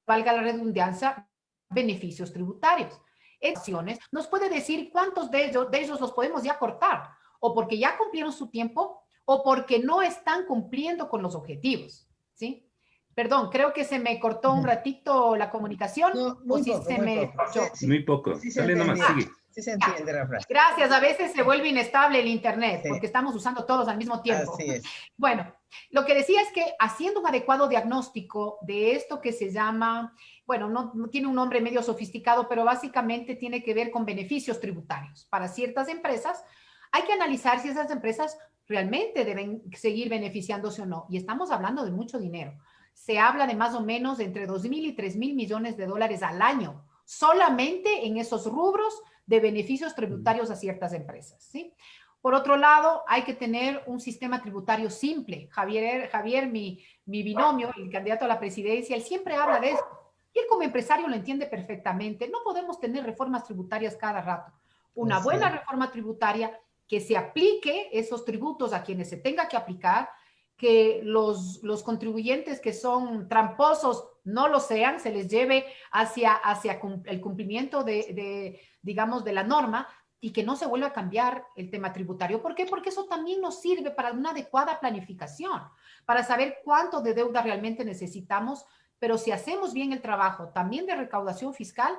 valga la redundancia, beneficios tributarios. Nos puede decir cuántos de ellos los podemos ya cortar, o porque ya cumplieron su tiempo, o porque no están cumpliendo con los objetivos, ¿sí? Perdón, creo que se me cortó un ratito la comunicación. No, muy poco, muy poco. Muy poco. Sí Dale nomás, sigue. Sí se entiende la frase. Gracias, a veces se vuelve inestable el internet, Sí. porque estamos usando todos al mismo tiempo. Así es. Bueno, lo que decía es que haciendo un adecuado diagnóstico de esto que se llama, bueno, no tiene un nombre medio sofisticado, pero básicamente tiene que ver con beneficios tributarios para ciertas empresas, hay que analizar si esas empresas realmente deben seguir beneficiándose o no. Y estamos hablando de mucho dinero. Se habla de más o menos entre 2.000 y 3.000 millones de dólares al año, solamente en esos rubros de beneficios tributarios a ciertas empresas, ¿sí? Por otro lado, hay que tener un sistema tributario simple. Javier, mi binomio, el candidato a la presidencia, él siempre habla de eso. Y él como empresario lo entiende perfectamente. No podemos tener reformas tributarias cada rato. Una buena reforma tributaria que se aplique esos tributos a quienes se tenga que aplicar, que los contribuyentes que son tramposos no lo sean, se les lleve hacia el cumplimiento digamos, de la norma, y que no se vuelva a cambiar el tema tributario. ¿Por qué? Porque eso también nos sirve para una adecuada planificación, para saber cuánto de deuda realmente necesitamos, pero si hacemos bien el trabajo también de recaudación fiscal,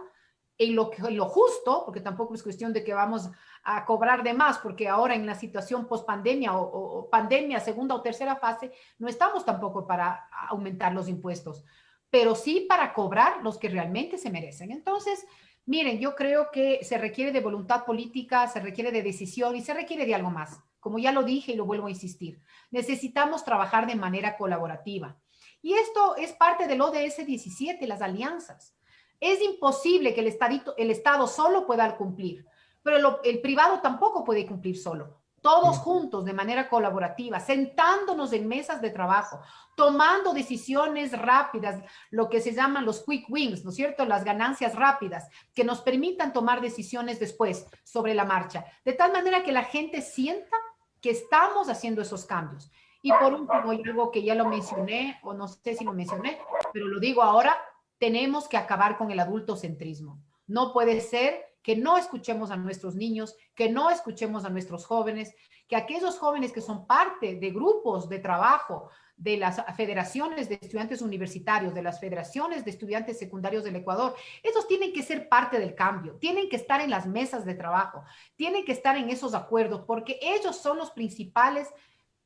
en lo justo, porque tampoco es cuestión de que vamos a cobrar de más, porque ahora en la situación post-pandemia o pandemia, segunda o tercera fase, no estamos tampoco para aumentar los impuestos, pero sí para cobrar los que realmente se merecen. Entonces, miren, yo creo que se requiere de voluntad política, se requiere de decisión y se requiere de algo más. Como ya lo dije y lo vuelvo a insistir, necesitamos trabajar de manera colaborativa. Y esto es parte del ODS 17, las alianzas. Es imposible que el Estado solo pueda cumplir, pero el privado tampoco puede cumplir solo. Todos juntos, de manera colaborativa, sentándonos en mesas de trabajo, tomando decisiones rápidas, lo que se llaman los quick wins, ¿no es cierto? Las ganancias rápidas, que nos permitan tomar decisiones después sobre la marcha, de tal manera que la gente sienta que estamos haciendo esos cambios. Y por último, algo que ya lo mencioné, o no sé si lo mencioné, pero lo digo ahora, tenemos que acabar con el adultocentrismo. No puede ser que no escuchemos a nuestros niños, que no escuchemos a nuestros jóvenes, que aquellos jóvenes que son parte de grupos de trabajo de las federaciones de estudiantes universitarios, de las federaciones de estudiantes secundarios del Ecuador, esos tienen que ser parte del cambio, tienen que estar en las mesas de trabajo, tienen que estar en esos acuerdos, porque ellos son los principales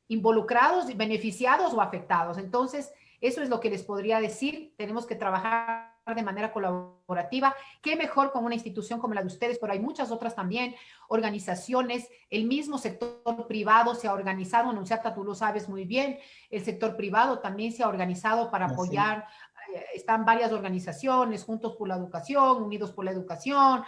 involucrados, beneficiados o afectados. Entonces, eso es lo que les podría decir. Tenemos que trabajar de manera colaborativa. Qué mejor con una institución como la de ustedes, pero hay muchas otras también, organizaciones, el mismo sector privado se ha organizado, Anunciata, tú lo sabes muy bien, el sector privado también se ha organizado para apoyar, están varias organizaciones, Juntos por la Educación, Unidos por la Educación,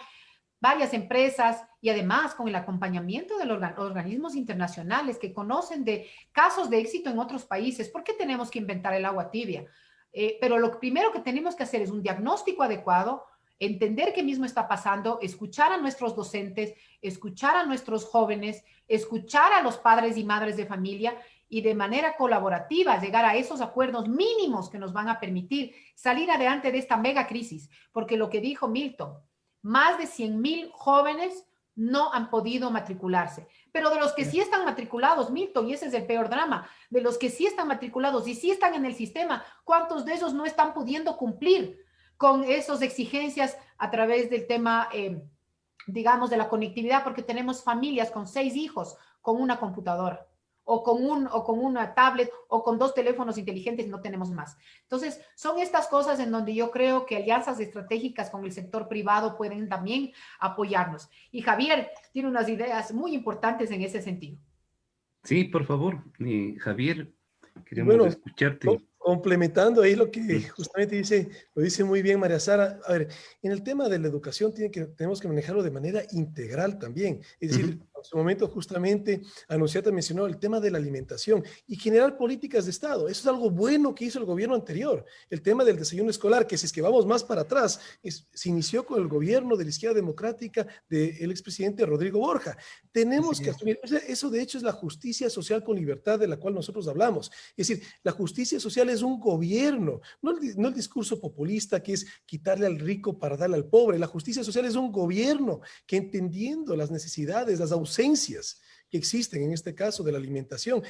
varias empresas, y además con el acompañamiento de los organismos internacionales que conocen de casos de éxito en otros países. ¿Por qué tenemos que inventar el agua tibia? Pero lo primero que tenemos que hacer es un diagnóstico adecuado, entender qué mismo está pasando, escuchar a nuestros docentes, escuchar a nuestros jóvenes, escuchar a los padres y madres de familia, y de manera colaborativa llegar a esos acuerdos mínimos que nos van a permitir salir adelante de esta mega crisis. Porque lo que dijo Milton, más de 100.000 jóvenes no han podido matricularse. Pero de los que sí están matriculados, Milton, y ese es el peor drama, de los que sí están matriculados y sí están en el sistema, ¿cuántos de esos no están pudiendo cumplir con esas exigencias a través del tema, digamos, de la conectividad? Porque tenemos familias con 6 hijos con una computadora, o con una tablet, o con 2 teléfonos inteligentes, no tenemos más. Entonces, son estas cosas en donde yo creo que alianzas estratégicas con el sector privado pueden también apoyarnos. Y Javier tiene unas ideas muy importantes en ese sentido. Sí, por favor, Javier, queremos Bueno, escucharte. complementando ahí lo que justamente lo dice muy bien María Sara. A ver, en el tema de la educación tenemos que manejarlo de manera integral también. Es decir, en su momento justamente Anunciata mencionó el tema de la alimentación y generar políticas de Estado. Eso es algo bueno que hizo el gobierno anterior. El tema del desayuno escolar, que si es que vamos más para atrás, se inició con el gobierno de la izquierda democrática del expresidente Rodrigo Borja. Tenemos que asumir, eso de hecho es la justicia social con libertad de la cual nosotros hablamos. Es decir, la justicia social es un gobierno, no el discurso populista que es quitarle al rico para darle al pobre. La justicia social es un gobierno que, entendiendo las necesidades, las ausencias que existen en este caso de la alimentación,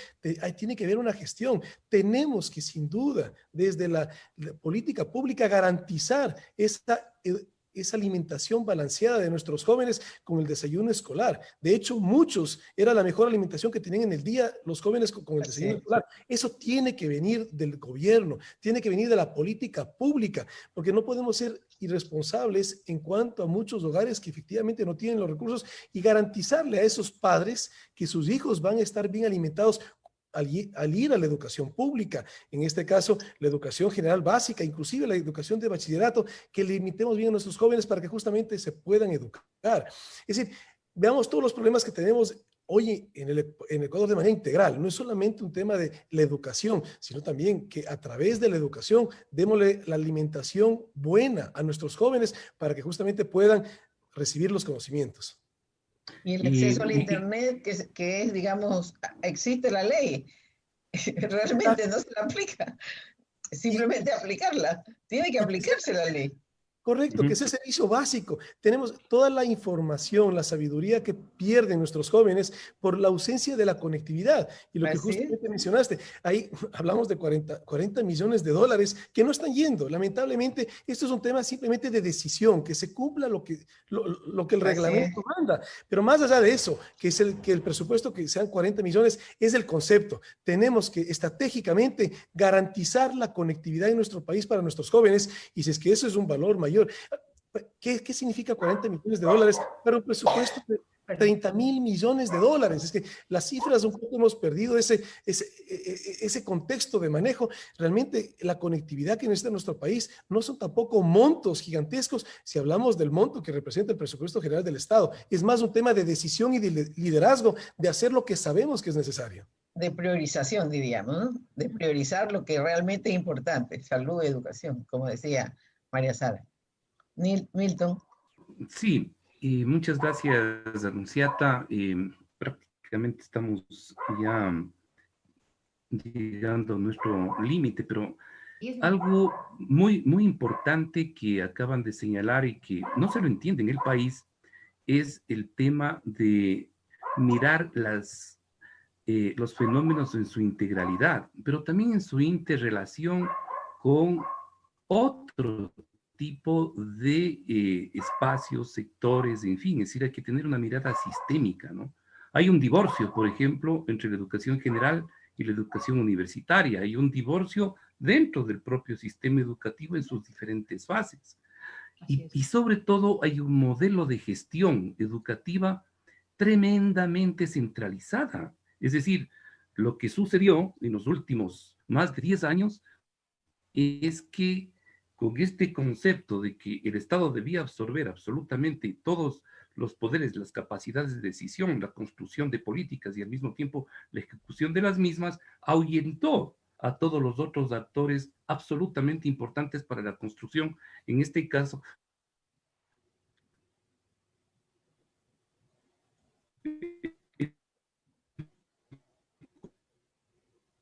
ahí tiene que haber una gestión. Tenemos que, sin duda, desde la política pública garantizar esa alimentación balanceada de nuestros jóvenes con el desayuno escolar. De hecho, muchos era la mejor alimentación que tenían en el día los jóvenes con el desayuno escolar. Eso tiene que venir del gobierno, tiene que venir de la política pública, porque no podemos ser irresponsables en cuanto a muchos hogares que efectivamente no tienen los recursos y garantizarle a esos padres que sus hijos van a estar bien alimentados al ir a la educación pública, en este caso la educación general básica, inclusive la educación de bachillerato, que limitemos bien a nuestros jóvenes para que justamente se puedan educar. Es decir, veamos todos los problemas que tenemos hoy en Ecuador de manera integral. No es solamente un tema de la educación, sino también que a través de la educación démosle la alimentación buena a nuestros jóvenes para que justamente puedan recibir los conocimientos. Y el acceso al Internet, que es, digamos, existe la ley, realmente no se la aplica, simplemente aplicarla, tiene que aplicarse la ley. Correcto, que es el servicio básico. Tenemos toda la información, la sabiduría que pierden nuestros jóvenes por la ausencia de la conectividad. Y lo que justamente mencionaste, ahí hablamos de 40 millones de dólares que no están yendo. Lamentablemente, esto es un tema simplemente de decisión, que se cumpla lo que el reglamento manda. Pero más allá de eso, que el presupuesto que sean 40 millones es el concepto. Tenemos que estratégicamente garantizar la conectividad en nuestro país para nuestros jóvenes, y si es que eso es un valor mayor. ¿Qué significa 40 millones de dólares para un presupuesto de 30 mil millones de dólares? Es que las cifras un poco hemos perdido ese contexto de manejo. Realmente la conectividad que necesita nuestro país no son tampoco montos gigantescos si hablamos del monto que representa el presupuesto general del Estado. Es más un tema de decisión y de liderazgo, de hacer lo que sabemos que es necesario. De priorización, diríamos, ¿no? De priorizar lo que realmente es importante, salud y educación, como decía María Sara. Milton. Sí, muchas gracias, Anunciata. Prácticamente estamos ya llegando a nuestro límite, pero algo muy importante que acaban de señalar y que no se lo entiende en el país es el tema de mirar los fenómenos en su integralidad, pero también en su interrelación con otro tipo de espacios, sectores, en fin, es decir, hay que tener una mirada sistémica, ¿no? Hay un divorcio, por ejemplo, entre la educación general y la educación universitaria. Hay un divorcio dentro del propio sistema educativo en sus diferentes fases. Y sobre todo hay un modelo de gestión educativa tremendamente centralizada. Es decir, lo que sucedió en los últimos más de 10 años es que con este concepto de que el Estado debía absorber absolutamente todos los poderes, las capacidades de decisión, la construcción de políticas y al mismo tiempo la ejecución de las mismas, ahuyentó a todos los otros actores absolutamente importantes para la construcción, en este caso,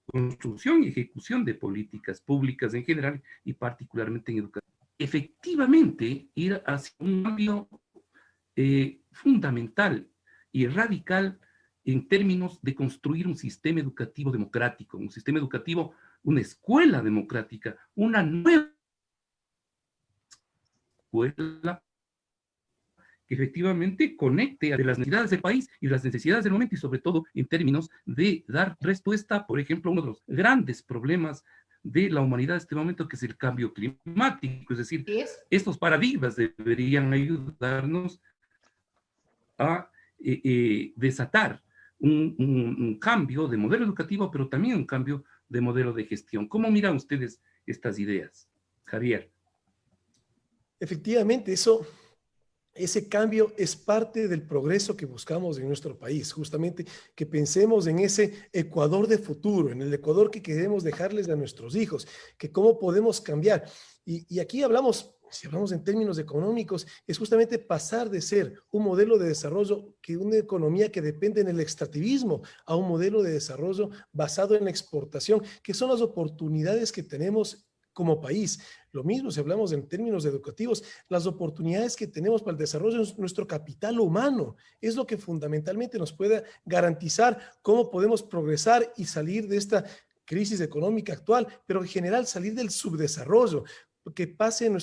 construcción y ejecución de políticas públicas en general y particularmente en educación. Efectivamente, ir hacia un cambio fundamental y radical en términos de construir un sistema educativo democrático, un sistema educativo, una escuela democrática, una nueva escuela que efectivamente conecte a las necesidades del país y las necesidades del momento, y sobre todo en términos de dar respuesta, por ejemplo, a uno de los grandes problemas de la humanidad en este momento, que es el cambio climático. Es decir, estos paradigmas deberían ayudarnos a desatar un cambio de modelo educativo, pero también un cambio de modelo de gestión. ¿Cómo miran ustedes estas ideas, Javier? Efectivamente, ese cambio es parte del progreso que buscamos en nuestro país, justamente que pensemos en ese Ecuador de futuro, en el Ecuador que queremos dejarles a nuestros hijos, que cómo podemos cambiar. Y aquí hablamos, si hablamos en términos económicos, es justamente pasar de ser un modelo de desarrollo, que una economía que depende en el extractivismo, a un modelo de desarrollo basado en la exportación, que son las oportunidades que tenemos como país. Lo mismo si hablamos en términos educativos, las oportunidades que tenemos para el desarrollo de nuestro capital humano es lo que fundamentalmente nos puede garantizar cómo podemos progresar y salir de esta crisis económica actual, pero en general salir del subdesarrollo, que pase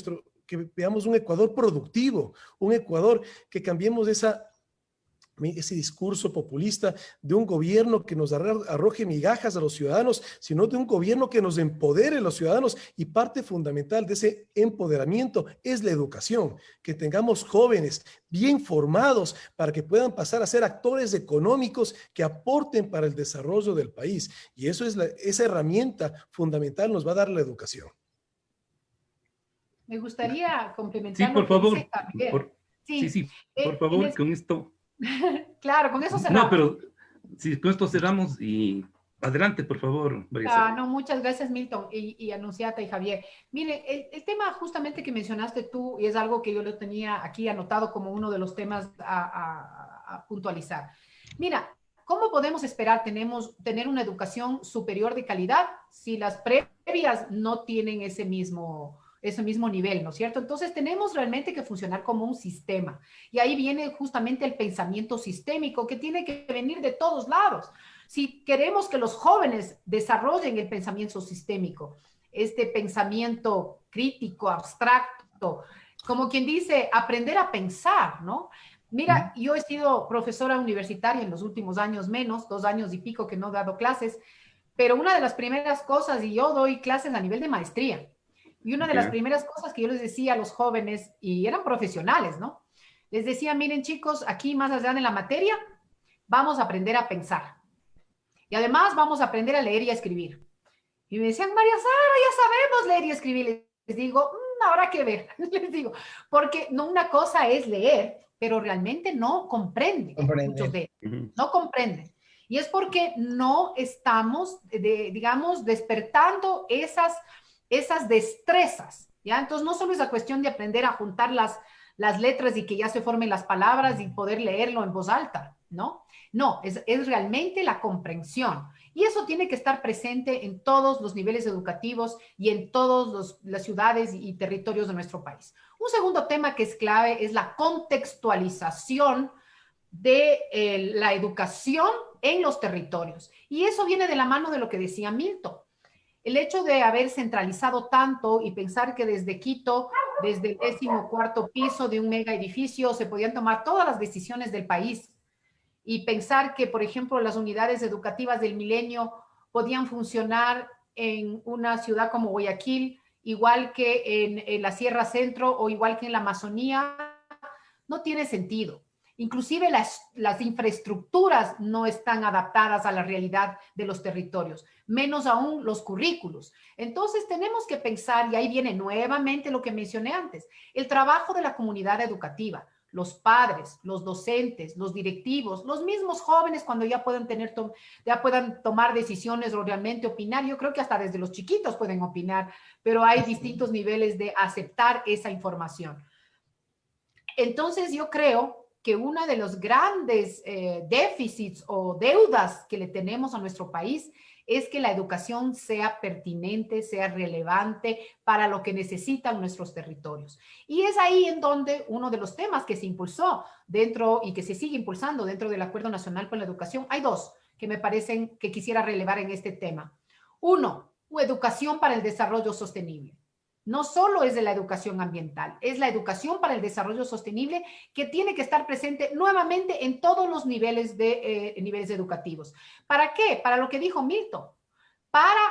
que veamos un Ecuador productivo, un Ecuador que cambiemos ese discurso populista de un gobierno que nos arroje migajas a los ciudadanos, sino de un gobierno que nos empodere a los ciudadanos, y parte fundamental de ese empoderamiento es la educación, que tengamos jóvenes bien formados para que puedan pasar a ser actores económicos que aporten para el desarrollo del país, y eso es esa herramienta fundamental nos va a dar la educación. Me gustaría complementar. Sí, por favor. Sí, por favor, con esto. Claro, con eso cerramos. No, pero sí, con esto cerramos y adelante, por favor, María. No, muchas gracias, Milton y Anunciata y Javier. Mire, el tema justamente que mencionaste tú, y es algo que yo lo tenía aquí anotado como uno de los temas a puntualizar. Mira, ¿cómo podemos esperar tener una educación superior de calidad si las previas no tienen ese mismo nivel, ¿no es cierto? Entonces tenemos realmente que funcionar como un sistema. Y ahí viene justamente el pensamiento sistémico, que tiene que venir de todos lados. Si queremos que los jóvenes desarrollen el pensamiento sistémico, este pensamiento crítico, abstracto, como quien dice, aprender a pensar, ¿no? Mira, yo he sido profesora universitaria en los últimos años menos, 2 años y pico que no he dado clases, pero una de las primeras cosas, y yo doy clases a nivel de maestría, y una de las primeras cosas que yo les decía a los jóvenes, y eran profesionales, ¿no? Les decía, miren chicos, aquí más allá de la materia, vamos a aprender a pensar. Y además vamos a aprender a leer y a escribir. Y me decían, María Sara, ya sabemos leer y escribir. Les digo, habrá que ver, les digo, porque no, una cosa es leer, pero realmente no comprenden. Muchos de ellos no comprenden. Y es porque no estamos, digamos, despertando esas destrezas, ¿ya? Entonces, no solo es la cuestión de aprender a juntar las letras y que ya se formen las palabras y poder leerlo en voz alta, ¿no? No, es realmente la comprensión. Y eso tiene que estar presente en todos los niveles educativos y en todas las ciudades y territorios de nuestro país. Un segundo tema que es clave es la contextualización de la educación en los territorios. Y eso viene de la mano de lo que decía Milton. El hecho de haber centralizado tanto y pensar que desde Quito, desde el 14º piso de un mega edificio, se podían tomar todas las decisiones del país, y pensar que, por ejemplo, las unidades educativas del Milenio podían funcionar en una ciudad como Guayaquil, igual que en la Sierra Centro o igual que en la Amazonía, no tiene sentido. Inclusive las infraestructuras no están adaptadas a la realidad de los territorios, menos aún los currículos. Entonces tenemos que pensar, y ahí viene nuevamente lo que mencioné antes, el trabajo de la comunidad educativa, los padres, los docentes, los directivos, los mismos jóvenes cuando ya puedan tomar decisiones o realmente opinar. Yo creo que hasta desde los chiquitos pueden opinar, pero hay distintos niveles de aceptar esa información. Entonces yo creo que uno de los grandes déficits o deudas que le tenemos a nuestro país es que la educación sea pertinente, sea relevante para lo que necesitan nuestros territorios. Y es ahí en donde uno de los temas que se impulsó dentro y que se sigue impulsando dentro del Acuerdo Nacional por la Educación, hay dos que me parecen que quisiera relevar en este tema. Uno, educación para el desarrollo sostenible. No solo es de la educación ambiental, es la educación para el desarrollo sostenible que tiene que estar presente nuevamente en todos los niveles educativos. ¿Para qué? Para lo que dijo Milton, para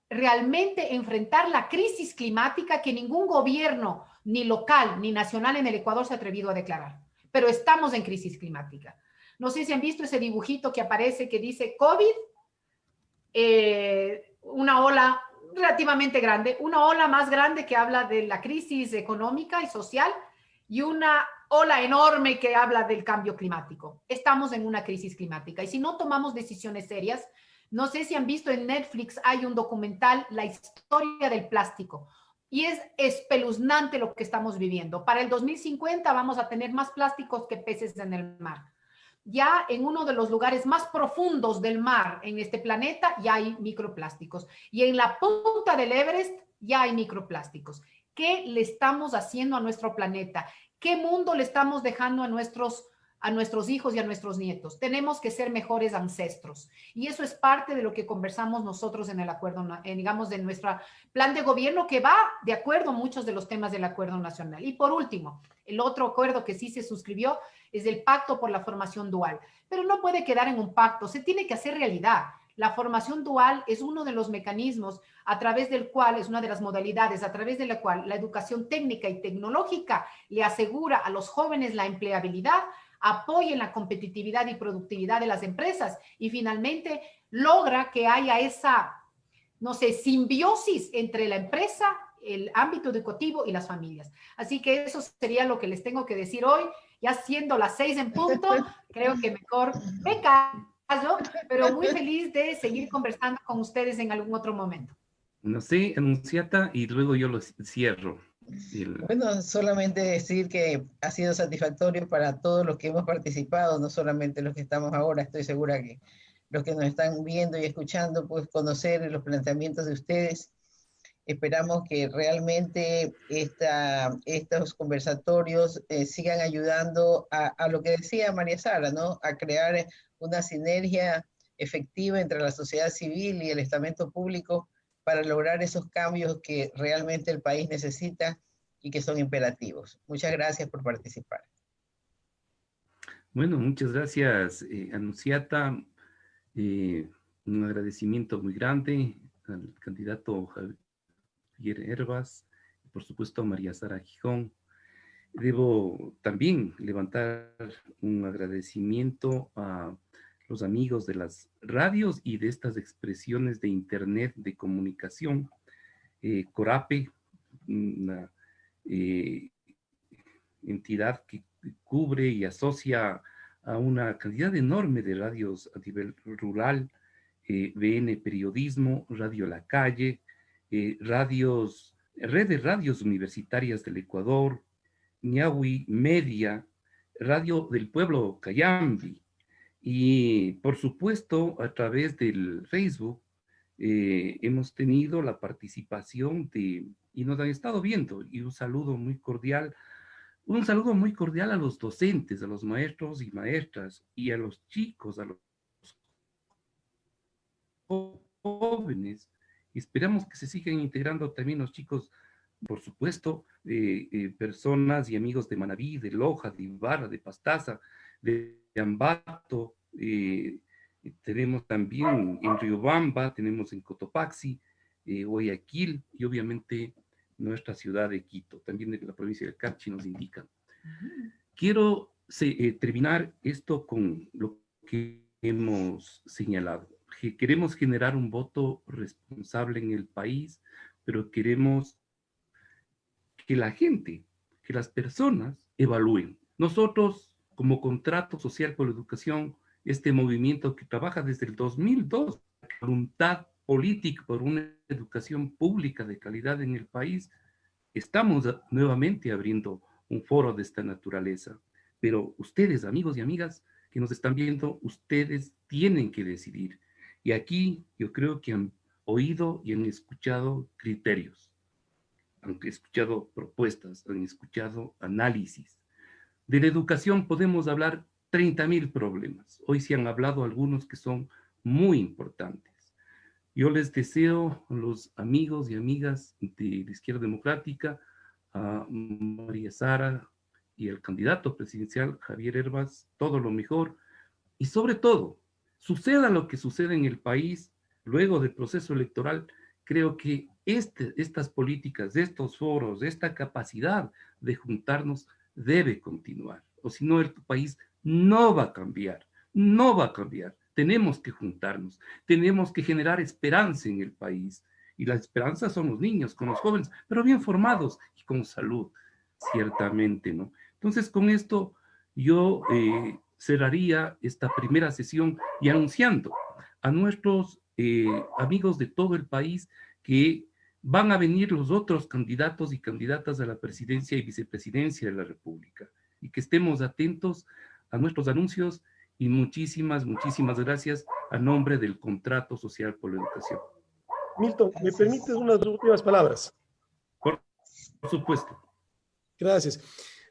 realmente enfrentar la crisis climática que ningún gobierno, ni local ni nacional en el Ecuador se ha atrevido a declarar. Pero estamos en crisis climática. No sé si han visto ese dibujito que aparece que dice COVID, una ola relativamente grande, una ola más grande que habla de la crisis económica y social y una ola enorme que habla del cambio climático. Estamos en una crisis climática y si no tomamos decisiones serias, no sé si han visto en Netflix, hay un documental, La historia del plástico, y es espeluznante lo que estamos viviendo. Para el 2050 vamos a tener más plásticos que peces en el mar. Ya en uno de los lugares más profundos del mar en este planeta ya hay microplásticos. Y en la punta del Everest ya hay microplásticos. ¿Qué le estamos haciendo a nuestro planeta? ¿Qué mundo le estamos dejando a nuestros hijos y a nuestros nietos? Tenemos que ser mejores ancestros. Y eso es parte de lo que conversamos nosotros en el acuerdo, digamos, de nuestro plan de gobierno que va de acuerdo a muchos de los temas del acuerdo nacional. Y por último, el otro acuerdo que sí se suscribió es el pacto por la formación dual. Pero no puede quedar en un pacto, se tiene que hacer realidad. La formación dual es uno de los mecanismos a través del cual, es una de las modalidades a través de la cual la educación técnica y tecnológica le asegura a los jóvenes la empleabilidad, apoyen la competitividad y productividad de las empresas y finalmente logra que haya esa, no sé, simbiosis entre la empresa, el ámbito educativo y las familias. Así que eso sería lo que les tengo que decir hoy, ya siendo las 6 en punto, creo que mejor me callo, pero muy feliz de seguir conversando con ustedes en algún otro momento. No sé, Anunciata, y luego yo lo cierro. Bueno, solamente decir que ha sido satisfactorio para todos los que hemos participado, no solamente los que estamos ahora. Estoy segura que los que nos están viendo y escuchando, pues conocer los planteamientos de ustedes. Esperamos que realmente estos conversatorios sigan ayudando a lo que decía María Sara, ¿no? A crear una sinergia efectiva entre la sociedad civil y el estamento público para lograr esos cambios que realmente el país necesita y que son imperativos. Muchas gracias por participar. Bueno, muchas gracias, Anunciata. Un agradecimiento muy grande al candidato Javier Herbas, y por supuesto a María Sara Gijón. Debo también levantar un agradecimiento a los amigos de las radios y de estas expresiones de Internet de comunicación. Corape, una entidad que cubre y asocia a una cantidad enorme de radios a nivel rural, BN Periodismo, Radio La Calle, red de radios universitarias del Ecuador, Ñahui Media, Radio del Pueblo Cayambi, y por supuesto a través del Facebook hemos tenido la participación y nos han estado viendo, y un saludo muy cordial a los docentes, a los maestros y maestras, y a los chicos, a los jóvenes. Esperamos que se sigan integrando también los chicos, por supuesto, personas y amigos de Manabí, de Loja, de Ibarra, de Pastaza, de Ambato. Tenemos también en Riobamba, tenemos en Cotopaxi, Guayaquil y obviamente nuestra ciudad de Quito, también de la provincia del Carchi nos indican. Quiero terminar esto con lo que hemos señalado. Queremos generar un voto responsable en el país, pero queremos que la gente, que las personas evalúen. Nosotros, como Contrato Social por la Educación, este movimiento que trabaja desde el 2002, voluntad política por una educación pública de calidad en el país, estamos nuevamente abriendo un foro de esta naturaleza. Pero ustedes, amigos y amigas que nos están viendo, ustedes tienen que decidir Y aquí yo creo que han oído y han escuchado criterios, han escuchado propuestas, han escuchado análisis. De la educación podemos hablar 30.000 problemas. Hoy se han hablado algunos que son muy importantes. Yo les deseo a los amigos y amigas de la Izquierda Democrática, a María Sara y al candidato presidencial Javier Hervas, todo lo mejor. Y sobre todo, suceda lo que suceda en el país, luego del proceso electoral, creo que estas políticas, estos foros, esta capacidad de juntarnos debe continuar. O si no, el país no va a cambiar, no va a cambiar. Tenemos que juntarnos, tenemos que generar esperanza en el país. Y la esperanza son los niños, con los jóvenes, pero bien formados y con salud, ciertamente, ¿no? Entonces, con esto yo cerraría esta primera sesión y anunciando a nuestros amigos de todo el país que van a venir los otros candidatos y candidatas a la presidencia y vicepresidencia de la República y que estemos atentos a nuestros anuncios y muchísimas, muchísimas gracias a nombre del Contrato Social por la Educación. Milton, ¿me permites unas últimas palabras? Por supuesto. Gracias.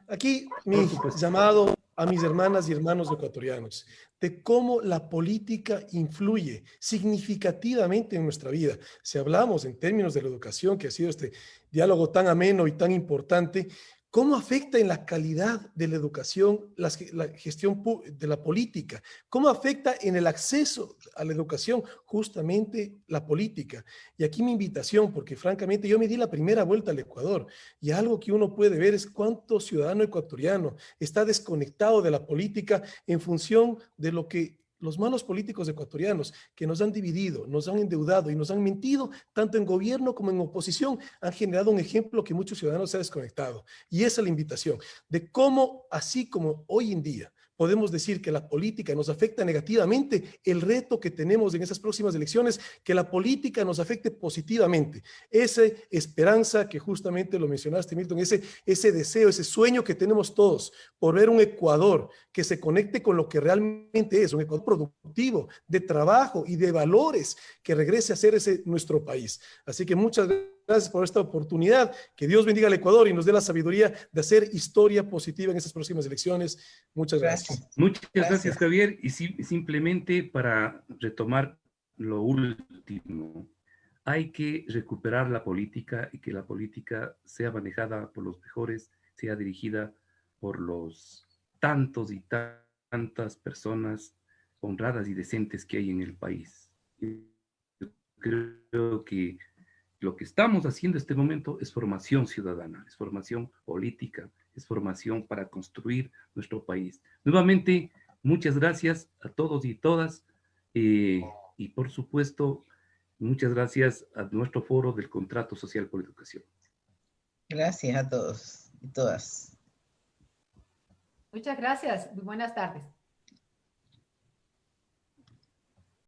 Aquí mi llamado a mis hermanas y hermanos ecuatorianos, de cómo la política influye significativamente en nuestra vida. Si hablamos en términos de la educación, que ha sido este diálogo tan ameno y tan importante, ¿cómo afecta en la calidad de la educación la gestión de la política? ¿Cómo afecta en el acceso a la educación justamente la política? Y aquí mi invitación, porque francamente yo me di la primera vuelta al Ecuador y algo que uno puede ver es cuánto ciudadano ecuatoriano está desconectado de la política en función de lo que los malos políticos ecuatorianos que nos han dividido, nos han endeudado y nos han mentido, tanto en gobierno como en oposición, han generado un ejemplo que muchos ciudadanos se han desconectado. Y esa es la invitación, de cómo, así como hoy en día, podemos decir que la política nos afecta negativamente, el reto que tenemos en esas próximas elecciones, que la política nos afecte positivamente. Esa esperanza que justamente lo mencionaste, Milton, ese deseo, ese sueño que tenemos todos por ver un Ecuador que se conecte con lo que realmente es, un Ecuador productivo, de trabajo y de valores, que regrese a ser ese nuestro país. Así que muchas gracias por esta oportunidad. Que Dios bendiga al Ecuador y nos dé la sabiduría de hacer historia positiva en estas próximas elecciones. Muchas gracias. Muchas gracias, Javier. Y simplemente para retomar lo último, hay que recuperar la política y que la política sea manejada por los mejores, sea dirigida por los tantos y tantas personas honradas y decentes que hay en el país. Yo creo que lo que estamos haciendo en este momento es formación ciudadana, es formación política, es formación para construir nuestro país. Nuevamente, muchas gracias a todos y todas y por supuesto, muchas gracias a nuestro foro del Contrato Social por Educación. Gracias a todos y todas. Muchas gracias. Muy buenas tardes.